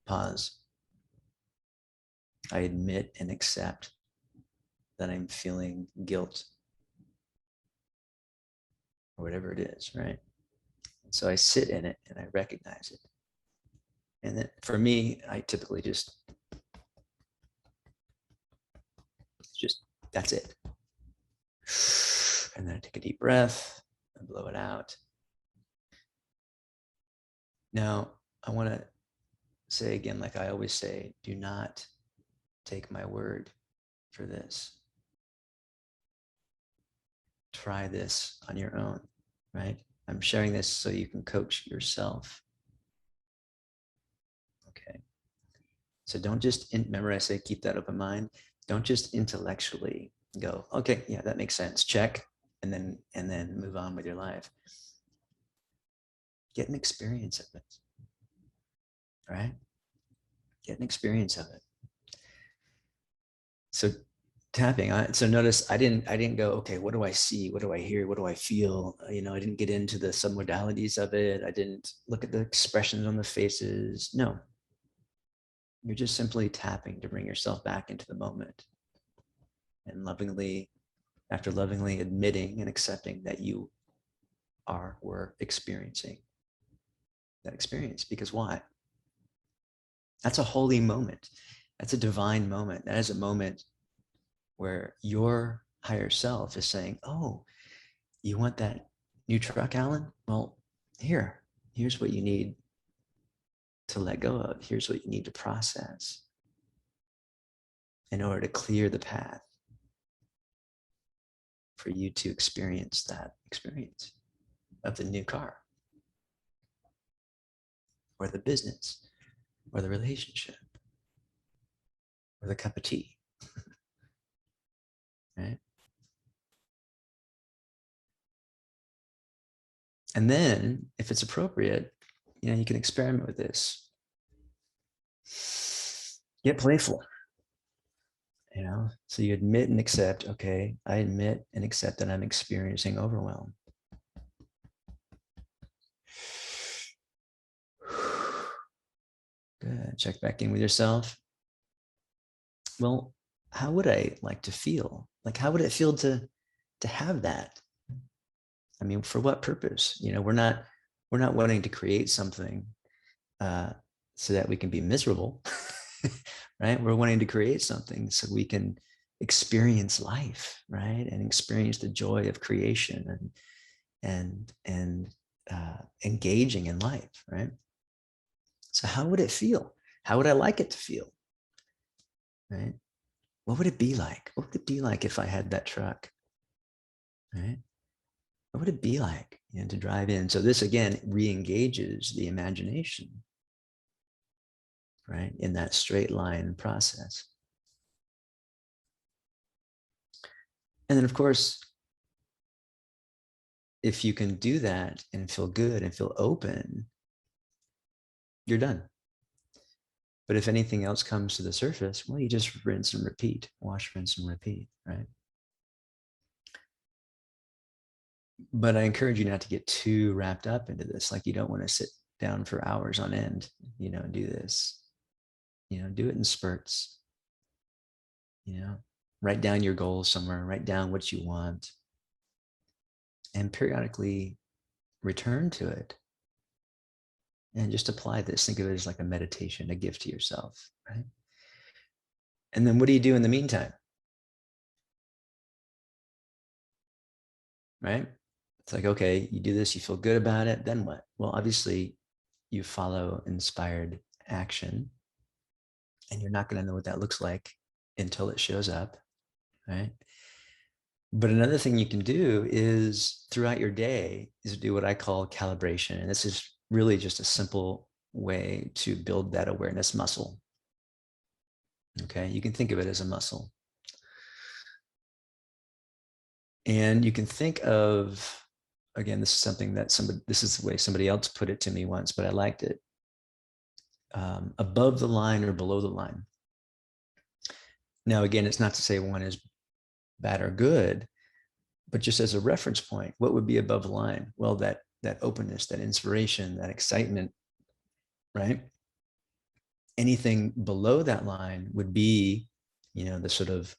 pause. I admit and accept that I'm feeling guilt or whatever it is, right? And so I sit in it and I recognize it. And then for me, I typically just that's it. And then I take a deep breath and blow it out. Now, I want to say again, like I always say, do not take my word for this. Try this on your own, right? I'm sharing this so you can coach yourself. Okay. So don't just, remember I say keep that open mind. Don't just intellectually go, okay, yeah, that makes sense. Check, and then move on with your life. Get an experience of it, right? Get an experience of it. So tapping. So notice I didn't go, okay, what do I see? What do I hear? What do I feel? I didn't get into the submodalities of it. I didn't look at the expressions on the faces. No, you're just simply tapping to bring yourself back into the moment and lovingly, after lovingly admitting and accepting that you were experiencing that experience. Because why? That's a holy moment. That's a divine moment. That is a moment where your higher self is saying, oh, you want that new truck, Alan? Well, here's what you need to let go of. Here's what you need to process in order to clear the path for you to experience that experience of the new car or the business or the relationship or the cup of tea, right? And then if it's appropriate, you can experiment with this. Get playful, so you admit and accept, okay, I admit and accept that I'm experiencing overwhelm. Good. Check back in with yourself. Well, how would I like to feel? Like, how would it feel to have that? I mean, for what purpose? We're not wanting to create something so that we can be miserable, right? We're wanting to create something so we can experience life, right? And experience the joy of creation and engaging in life, right? So how would it feel? How would I like it to feel? Right? What would it be like? What would it be like if I had that truck? Right? What would it be like to drive in? So this again re-engages the imagination, right? In that straight line process. And then of course, if you can do that and feel good and feel open, you're done. But if anything else comes to the surface, well, you just rinse and repeat, wash, rinse, and repeat, right? But I encourage you not to get too wrapped up into this. Like you don't want to sit down for hours on end, and do this. Do it in spurts. Write down your goals somewhere, write down what you want, and periodically return to it. And just apply this. Think of it as like a meditation, a gift to yourself, right? And then what do you do in the meantime? Right? It's like, okay, you do this, you feel good about it, then what? Well, obviously, you follow inspired action, and you're not going to know what that looks like until it shows up, right? But another thing you can do is throughout your day is do what I call calibration. And this is really just a simple way to build that awareness muscle. Okay, you can think of it as a muscle. And you can think of, again, this is something that this is the way somebody else put it to me once, but I liked it. Above the line or below the line. Now, again, it's not to say one is bad or good, but just as a reference point, what would be above the line? Well, that openness, that inspiration, that excitement, right? Anything below that line would be, the sort of,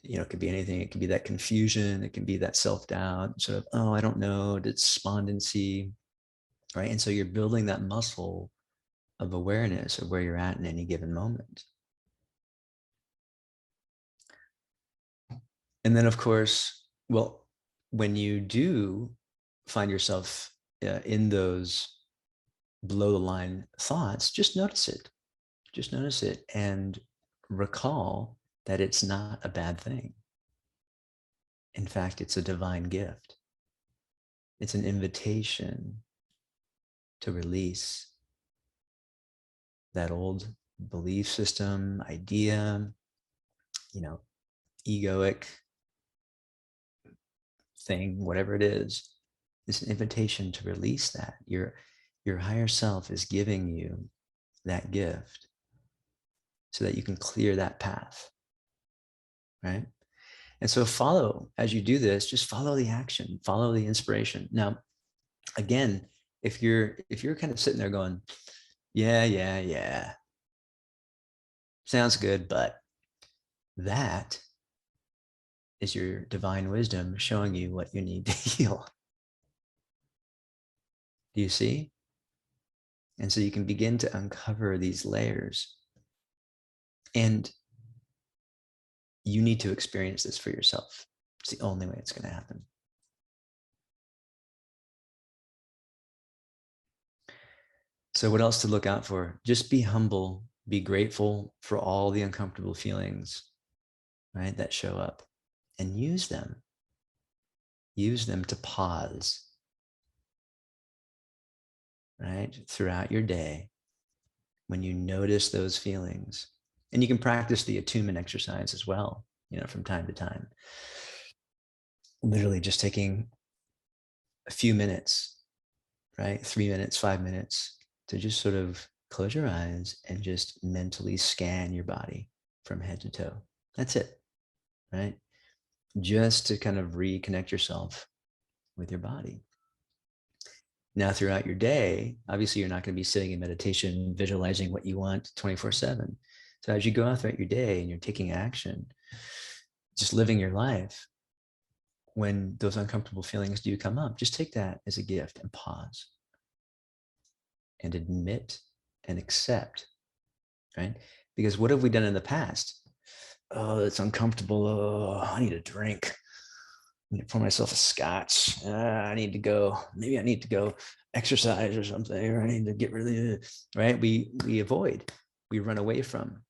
it could be anything. It could be that confusion. It can be that self-doubt, sort of, oh, I don't know, despondency, right? And so you're building that muscle of awareness of where you're at in any given moment. And then, of course, well, when you do find yourself in those below the line thoughts, just notice it. Just notice it and recall that it's not a bad thing. In fact, it's a divine gift. It's an invitation to release that old belief system, idea, egoic thing, whatever it is. It's an invitation to release that. Your higher self is giving you that gift so that you can clear that path. right? And so follow, as you do this, just follow the action, follow the inspiration. Now, again, if you're kind of sitting there going, yeah, sounds good, but that is your divine wisdom showing you what you need to heal. Do you see? And so you can begin to uncover these layers. And you need to experience this for yourself. It's the only way it's going to happen. So what else to look out for? Just be humble, be grateful for all the uncomfortable feelings, right, that show up, and use them. Use them to pause, right, throughout your day when you notice those feelings. And you can practice the attunement exercise as well, from time to time. Literally just taking a few minutes, right, 3 minutes, 5 minutes, to just sort of close your eyes and just mentally scan your body from head to toe. That's it, right? Just to kind of reconnect yourself with your body. Now, throughout your day, obviously, you're not going to be sitting in meditation, visualizing what you want 24/7. So as you go out throughout your day and you're taking action, just living your life, when those uncomfortable feelings do come up, just take that as a gift and pause and admit and accept, right? Because what have we done in the past? Oh, it's uncomfortable. Oh, I need a drink. I need to pour myself a scotch. I need to go. Maybe I need to go exercise or something, or I need to get rid of it, right? We avoid, we run away from.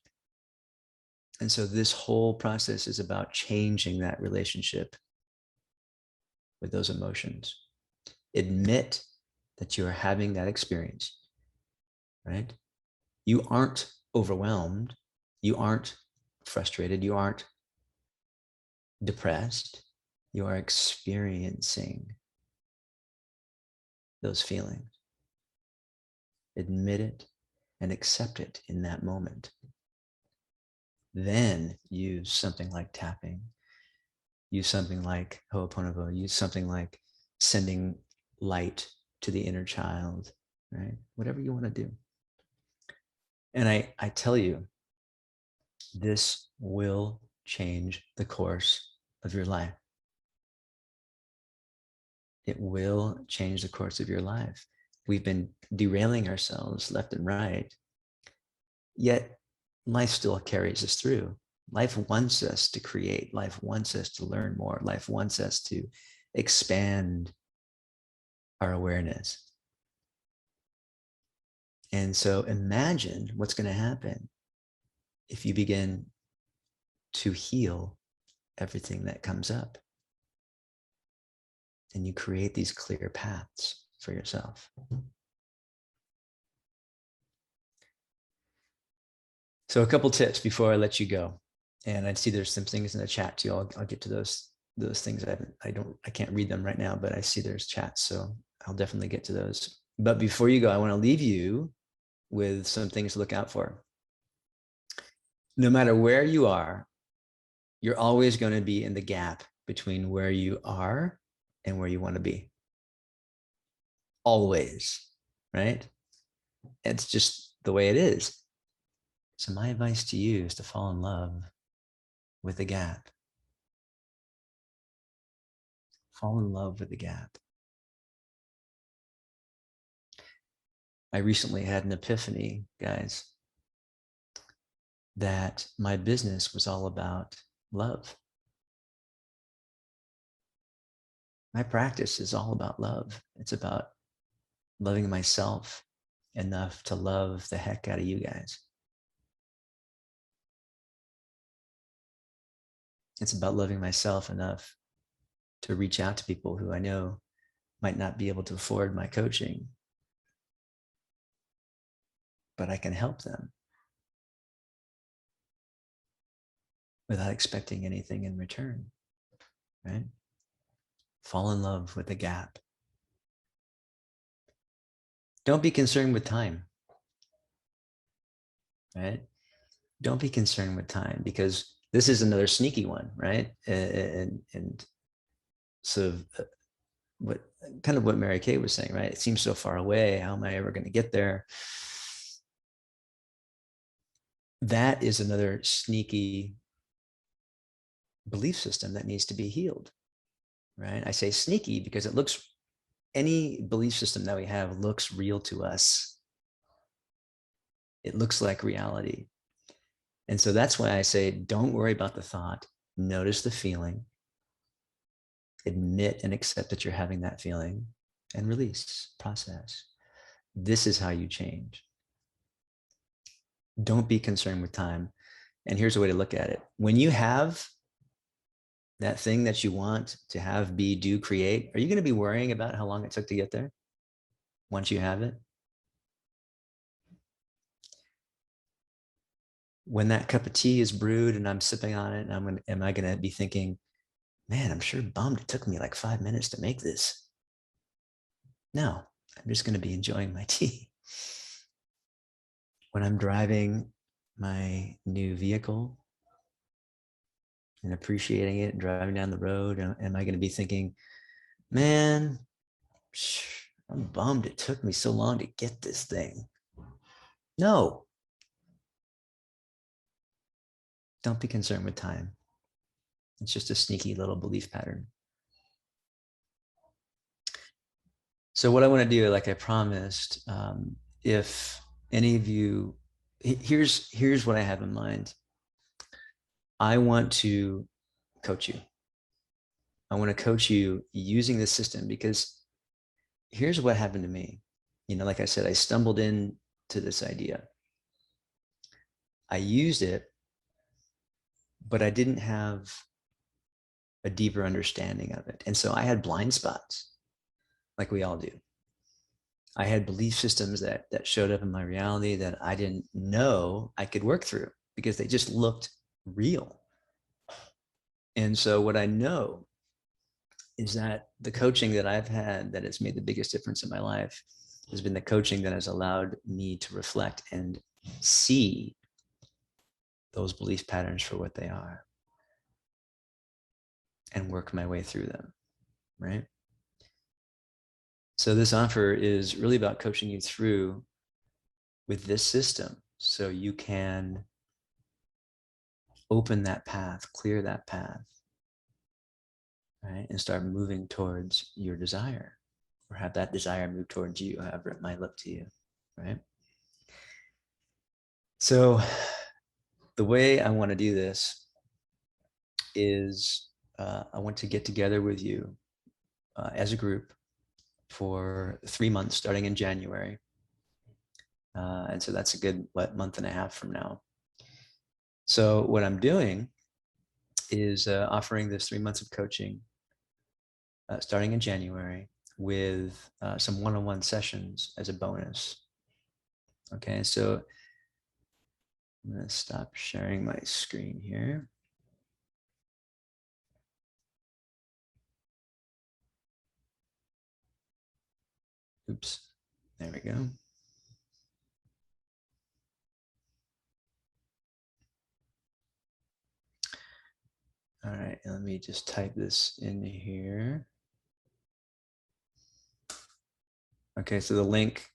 And so this whole process is about changing that relationship with those emotions. Admit that you are having that experience, right? You aren't overwhelmed. You aren't frustrated. You aren't depressed. You are experiencing those feelings. Admit it and accept it in that moment. Then use something like tapping, use something like Ho'oponopono, use something like sending light to the inner child, right? Whatever you want to do. And I tell you, this will change the course of your life. It will change the course of your life. We've been derailing ourselves left and right, yet life still carries us through. Life wants us to create. Life wants us to learn more. Life wants us to expand our awareness. And so imagine what's going to happen if you begin to heal everything that comes up and you create these clear paths for yourself. So a couple tips before I let you go. And I see there's some things in the chat too. I'll get to those things. I can't read them right now, but I see there's chats. So I'll definitely get to those. But before you go, I want to leave you with some things to look out for. No matter where you are, you're always going to be in the gap between where you are and where you want to be. Always, right? It's just the way it is. So my advice to you is to fall in love with the gap. Fall in love with the gap. I recently had an epiphany, guys, that my business was all about love. My practice is all about love. It's about loving myself enough to love the heck out of you guys. It's about loving myself enough to reach out to people who I know might not be able to afford my coaching, but I can help them without expecting anything in return, right? Fall in love with the gap. Don't be concerned with time, right? Don't be concerned with time, because This is another sneaky one, right? And sort of what kind of what Mary Kay was saying, right? It seems so far away. How am I ever going to get there? That is another sneaky belief system that needs to be healed, right? I say sneaky because it looks, any belief system that we have looks real to us. It looks like reality. And so that's why I say, don't worry about the thought. Notice the feeling. Admit and accept that you're having that feeling, and release, process. This is how you change. Don't be concerned with time. And here's a way to look at it. When you have that thing that you want to have, be, do, create, are you going to be worrying about how long it took to get there once you have it? When that cup of tea is brewed and I'm sipping on it, and am I going to be thinking, man, I'm sure bummed it took me like 5 minutes to make this? No, I'm just going to be enjoying my tea. When I'm driving my new vehicle and appreciating it and driving down the road, am I going to be thinking, man, I'm bummed it took me so long to get this thing? No, don't be concerned with time. It's just a sneaky little belief pattern. So what I want to do, like I promised, if any of you, here's what I have in mind. I want to coach you. I want to coach you using this system, because here's what happened to me. Like I said, I stumbled into this idea. I used it, but I didn't have a deeper understanding of it. And so I had blind spots, like we all do. I had belief systems that showed up in my reality that I didn't know I could work through, because they just looked real. And so what I know is that the coaching that I've had that has made the biggest difference in my life has been the coaching that has allowed me to reflect and see those belief patterns for what they are and work my way through them, right? So this offer is really about coaching you through with this system so you can open that path, clear that path, right? And start moving towards your desire, or have that desire move towards you, however it might look to you, right? So the way I want to do this is I want to get together with you as a group for 3 months, starting in January. And so that's a good, month and a half from now. So what I'm doing is offering this 3 months of coaching starting in January with some one-on-one sessions as a bonus. Okay, so I'm going to stop sharing my screen here. Oops, there we go. All right, let me just type this in here. Okay, so the link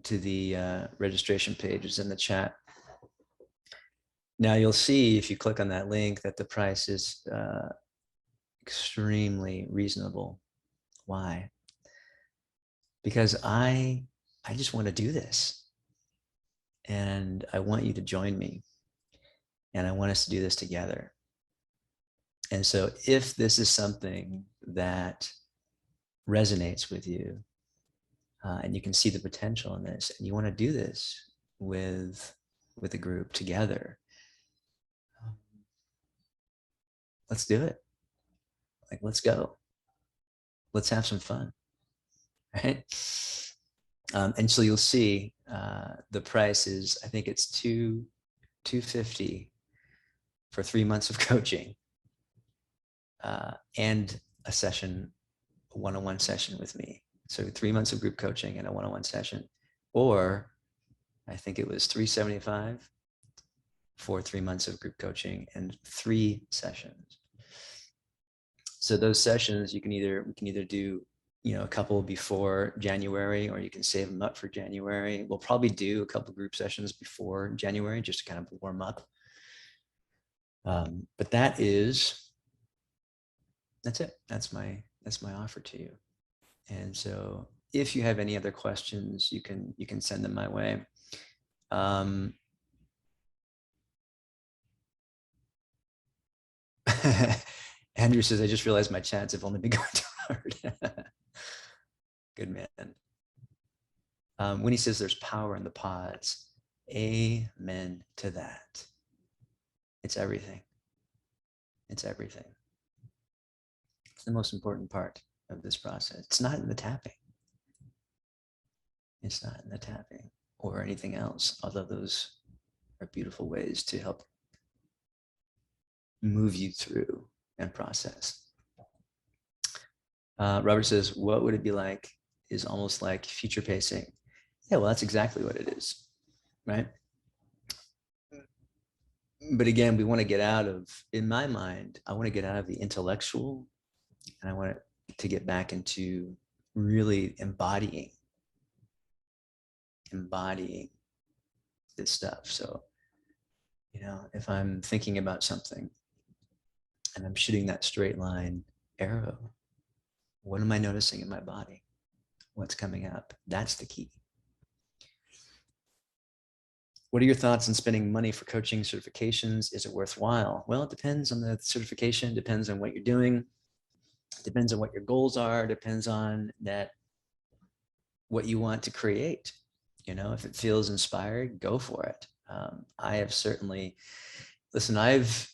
to the registration page is in the chat. Now you'll see if you click on that link that the price is extremely reasonable. Why? Because I just want to do this, and I want you to join me, and I want us to do this together. And so if this is something that resonates with you, and you can see the potential in this, and you want to do this with a group together, let's do it. Like, let's go. Let's have some fun, right? And so you'll see the price is, I think it's $250 for 3 months of coaching and a session, a one-on-one session with me. So 3 months of group coaching and a one-on-one session, or I think it was $375 for 3 months of group coaching and 3 sessions. So those sessions, we can either do, a couple before January, or you can save them up for January. We'll probably do a couple group sessions before January just to kind of warm up. But that's it. That's my offer to you. And so if you have any other questions, you can send them my way. Andrew says, I just realized my chats have only been going too hard. Good man. When he says there's power in the pods, amen to that. It's everything. It's everything. It's the most important part of this process. It's not in the tapping. It's not in the tapping or anything else, although those are beautiful ways to help move you through and process. Robert says, what would it be like is almost like future pacing. Yeah, well, that's exactly what it is, right? But again, we want to get out of, in my mind, I want to get out of the intellectual, and I want to get back into really embodying this stuff. So, if I'm thinking about something and I'm shooting that straight line arrow, what am I noticing in my body? What's coming up? That's the key. What are your thoughts on spending money for coaching certifications? Is it worthwhile? Well, it depends on the certification, depends on what you're doing, depends on what your goals are, depends on what you want to create. If it feels inspired, go for it. I have certainly, listen, I've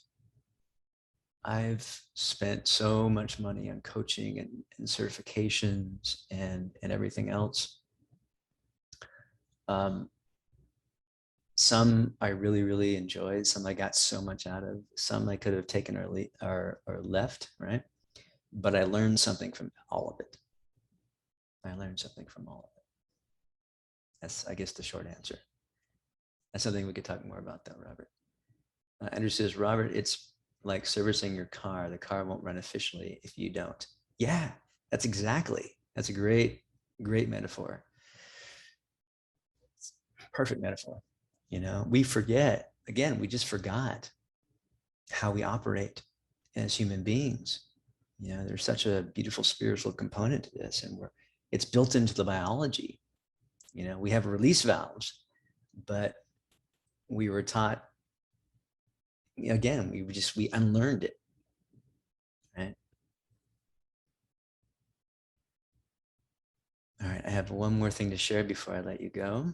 spent so much money on coaching and certifications and everything else. Some I really, really enjoyed. Some I got so much out of. Some I could have taken or left, right? But I learned something from all of it. That's, I guess, the short answer. That's something we could talk more about, though, Robert. Andrew says, Robert, it's like servicing your car. The car won't run efficiently if you don't. Yeah, that's a great metaphor. Perfect metaphor. We forget, again, we just forgot how we operate as human beings. There's such a beautiful spiritual component to this, and it's built into the biology. We have release valves, but we were taught, again, we unlearned it, right? All right, I have one more thing to share before I let you go.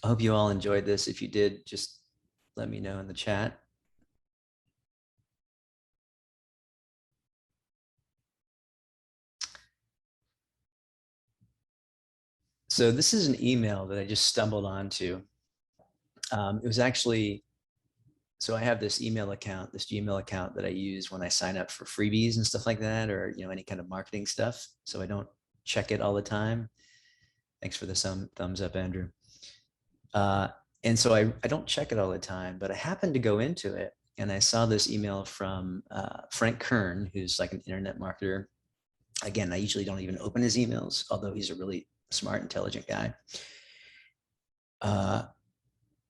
I hope you all enjoyed this. If you did, just let me know in the chat. So this is an email that I just stumbled onto. It was actually, so I have this Gmail account that I use when I sign up for freebies and stuff like that, or any kind of marketing stuff. So I don't check it all the time. Thanks for the thumbs up, Andrew. And so I don't check it all the time, but I happened to go into it and I saw this email from Frank Kern, who's like an internet marketer. Again, I usually don't even open his emails, although he's a really smart, intelligent guy.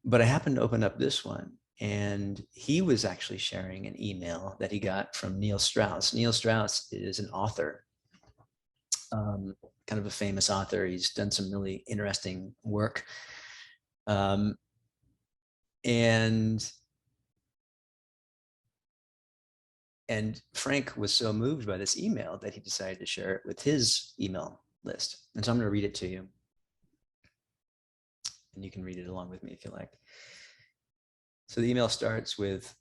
But I happened to open up this one, and he was actually sharing an email that he got from Neil Strauss. Neil Strauss is an author, kind of a famous author. He's done some really interesting work. And Frank was so moved by this email that he decided to share it with his email list. And so I'm going to read it to you. And you can read it along with me if you like. So the email starts with,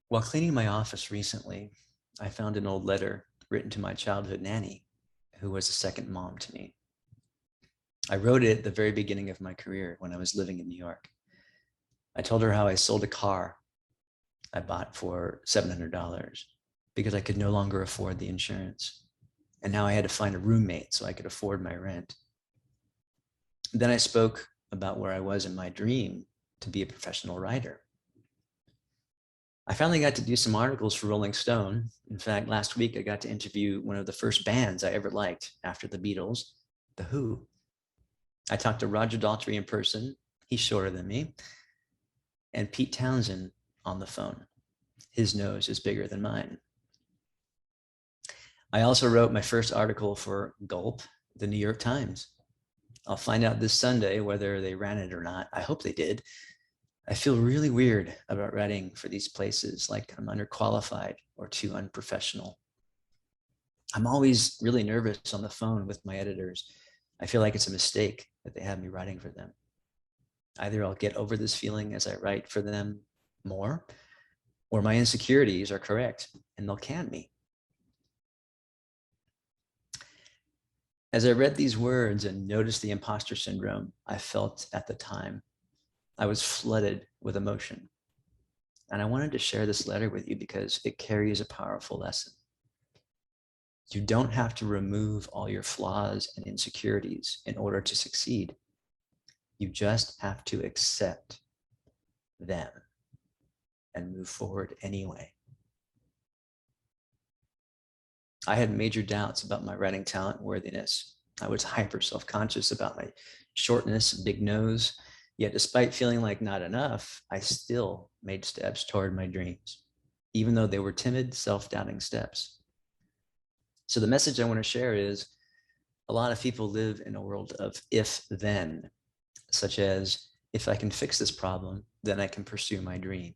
while cleaning my office recently, I found an old letter written to my childhood nanny, who was a second mom to me. I wrote it at the very beginning of my career when I was living in New York. I told her how I sold a car I bought for $700 because I could no longer afford the insurance. And now I had to find a roommate so I could afford my rent. Then I spoke about where I was in my dream to be a professional writer. I finally got to do some articles for Rolling Stone. In fact, last week I got to interview one of the first bands I ever liked after the Beatles, The Who. I talked to Roger Daltrey in person. He's shorter than me. And Pete Townsend on the phone. His nose is bigger than mine. I also wrote my first article for Gulp, the New York Times. I'll find out this Sunday whether they ran it or not. I hope they did. I feel really weird about writing for these places, like I'm underqualified or too unprofessional. I'm always really nervous on the phone with my editors. I feel like it's a mistake that they have me writing for them. Either I'll get over this feeling as I write for them more, or my insecurities are correct and they'll can me. As I read these words and noticed the imposter syndrome I felt at the time, I was flooded with emotion. And I wanted to share this letter with you because it carries a powerful lesson. You don't have to remove all your flaws and insecurities in order to succeed. You just have to accept them and move forward anyway. I had major doubts about my writing talent and worthiness. I was hyper self-conscious about my shortness and big nose. Yet despite feeling like not enough, I still made steps toward my dreams, even though they were timid, self-doubting steps. So the message I want to share is a lot of people live in a world of if-then, such as if I can fix this problem, then I can pursue my dream.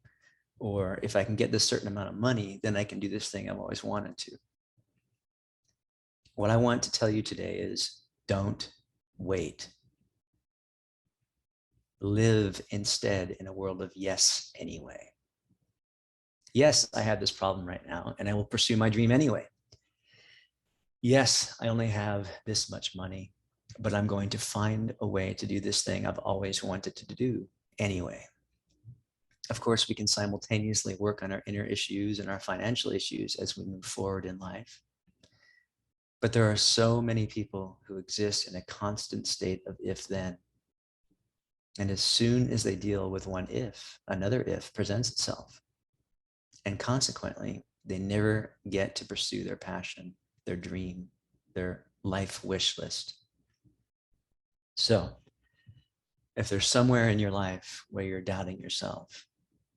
Or if I can get this certain amount of money, then I can do this thing I've always wanted to. What I want to tell you today is don't wait. Live instead in a world of yes anyway. Yes, I have this problem right now and I will pursue my dream anyway. Yes, I only have this much money, but I'm going to find a way to do this thing I've always wanted to do anyway. Of course, we can simultaneously work on our inner issues and our financial issues as we move forward in life. But there are so many people who exist in a constant state of if-then. And as soon as they deal with one if, another if presents itself. And consequently, they never get to pursue their passion, their dream, their life wish list. So if there's somewhere in your life where you're doubting yourself,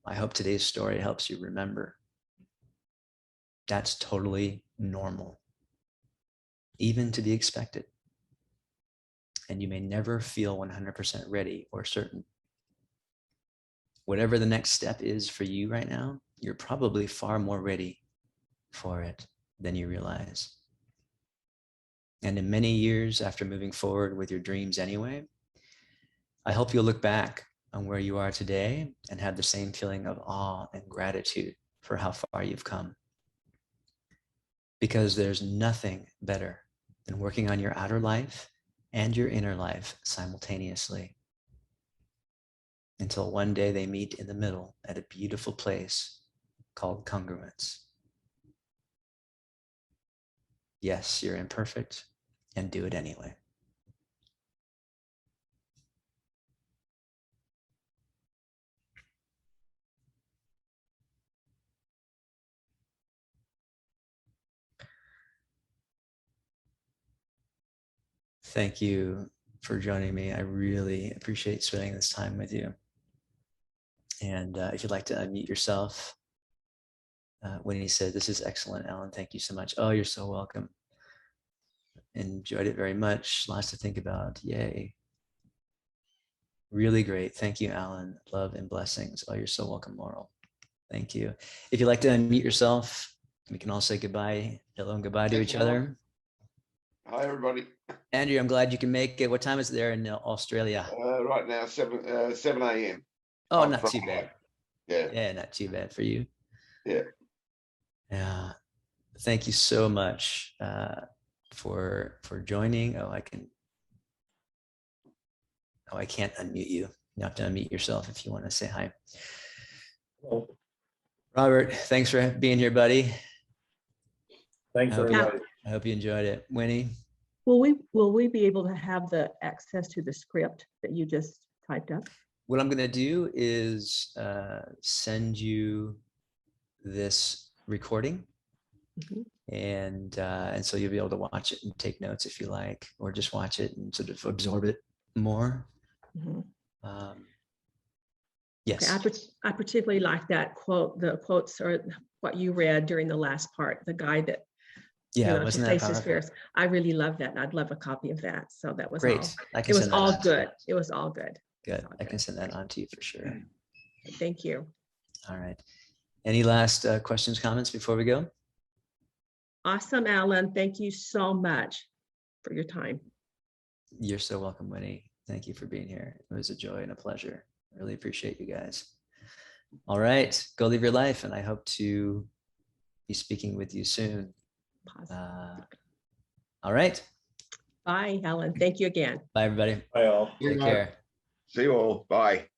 I hope today's story helps you remember that's totally normal, even to be expected. And you may never feel 100% ready or certain. Whatever the next step is for you right now, you're probably far more ready for it than you realize. And in many years after moving forward with your dreams anyway, I hope you'll look back on where you are today and have the same feeling of awe and gratitude for how far you've come. Because there's nothing better than working on your outer life and your inner life simultaneously, until one day they meet in the middle at a beautiful place called congruence. Yes, you're imperfect, and do it anyway. Thank you for joining me. I really appreciate spending this time with you. And if you'd like to unmute yourself, when he said, "This is excellent, Alan, thank you so much." Oh, you're so welcome. Enjoyed it very much. Lots to think about. Yay. Really great. Thank you, Alan. Love and blessings. Oh, you're so welcome, Laurel. Thank you. If you'd like to unmute yourself, we can all say goodbye. Hello and goodbye to each other. Hi, everybody. Andrew, I'm glad you can make it. What time is it there in Australia? Right now, 7 a.m. Oh, on not too Friday. bad. Yeah. Yeah, not too bad for you. Yeah. Yeah. Thank you so much for joining. Oh, I can't unmute you. You have to unmute yourself if you want to say hi. Robert, thanks for being here, buddy. Thanks, everybody. I hope you enjoyed it. Winnie? Will we be able to have the access to the script that you just typed up. What I'm going to do is send you this recording, Mhm. and so you'll be able to watch it and take notes if you like, or just watch it and sort of absorb it more. Mhm. Yes. Okay, I particularly like that quote, the quotes or what you read during the last part, the guy that, Yeah, to wasn't that face his powerful? fears. I really love that. And I'd love a copy of that. So that was all. Great. I It can was send that all on to you. good. It was all good. Good. all I can good. send that on to you for sure. Thank you. All right. Any last questions, comments before we go? Awesome, Alan. Thank you so much for your time. You're so welcome, Winnie. Thank you for being here. It was a joy and a pleasure. I really appreciate you guys. All right. Go live your life, and I hope to be speaking with you soon. All right. Bye, Helen. Thank you again. Bye, everybody. Bye all. Take care. See you all. Bye.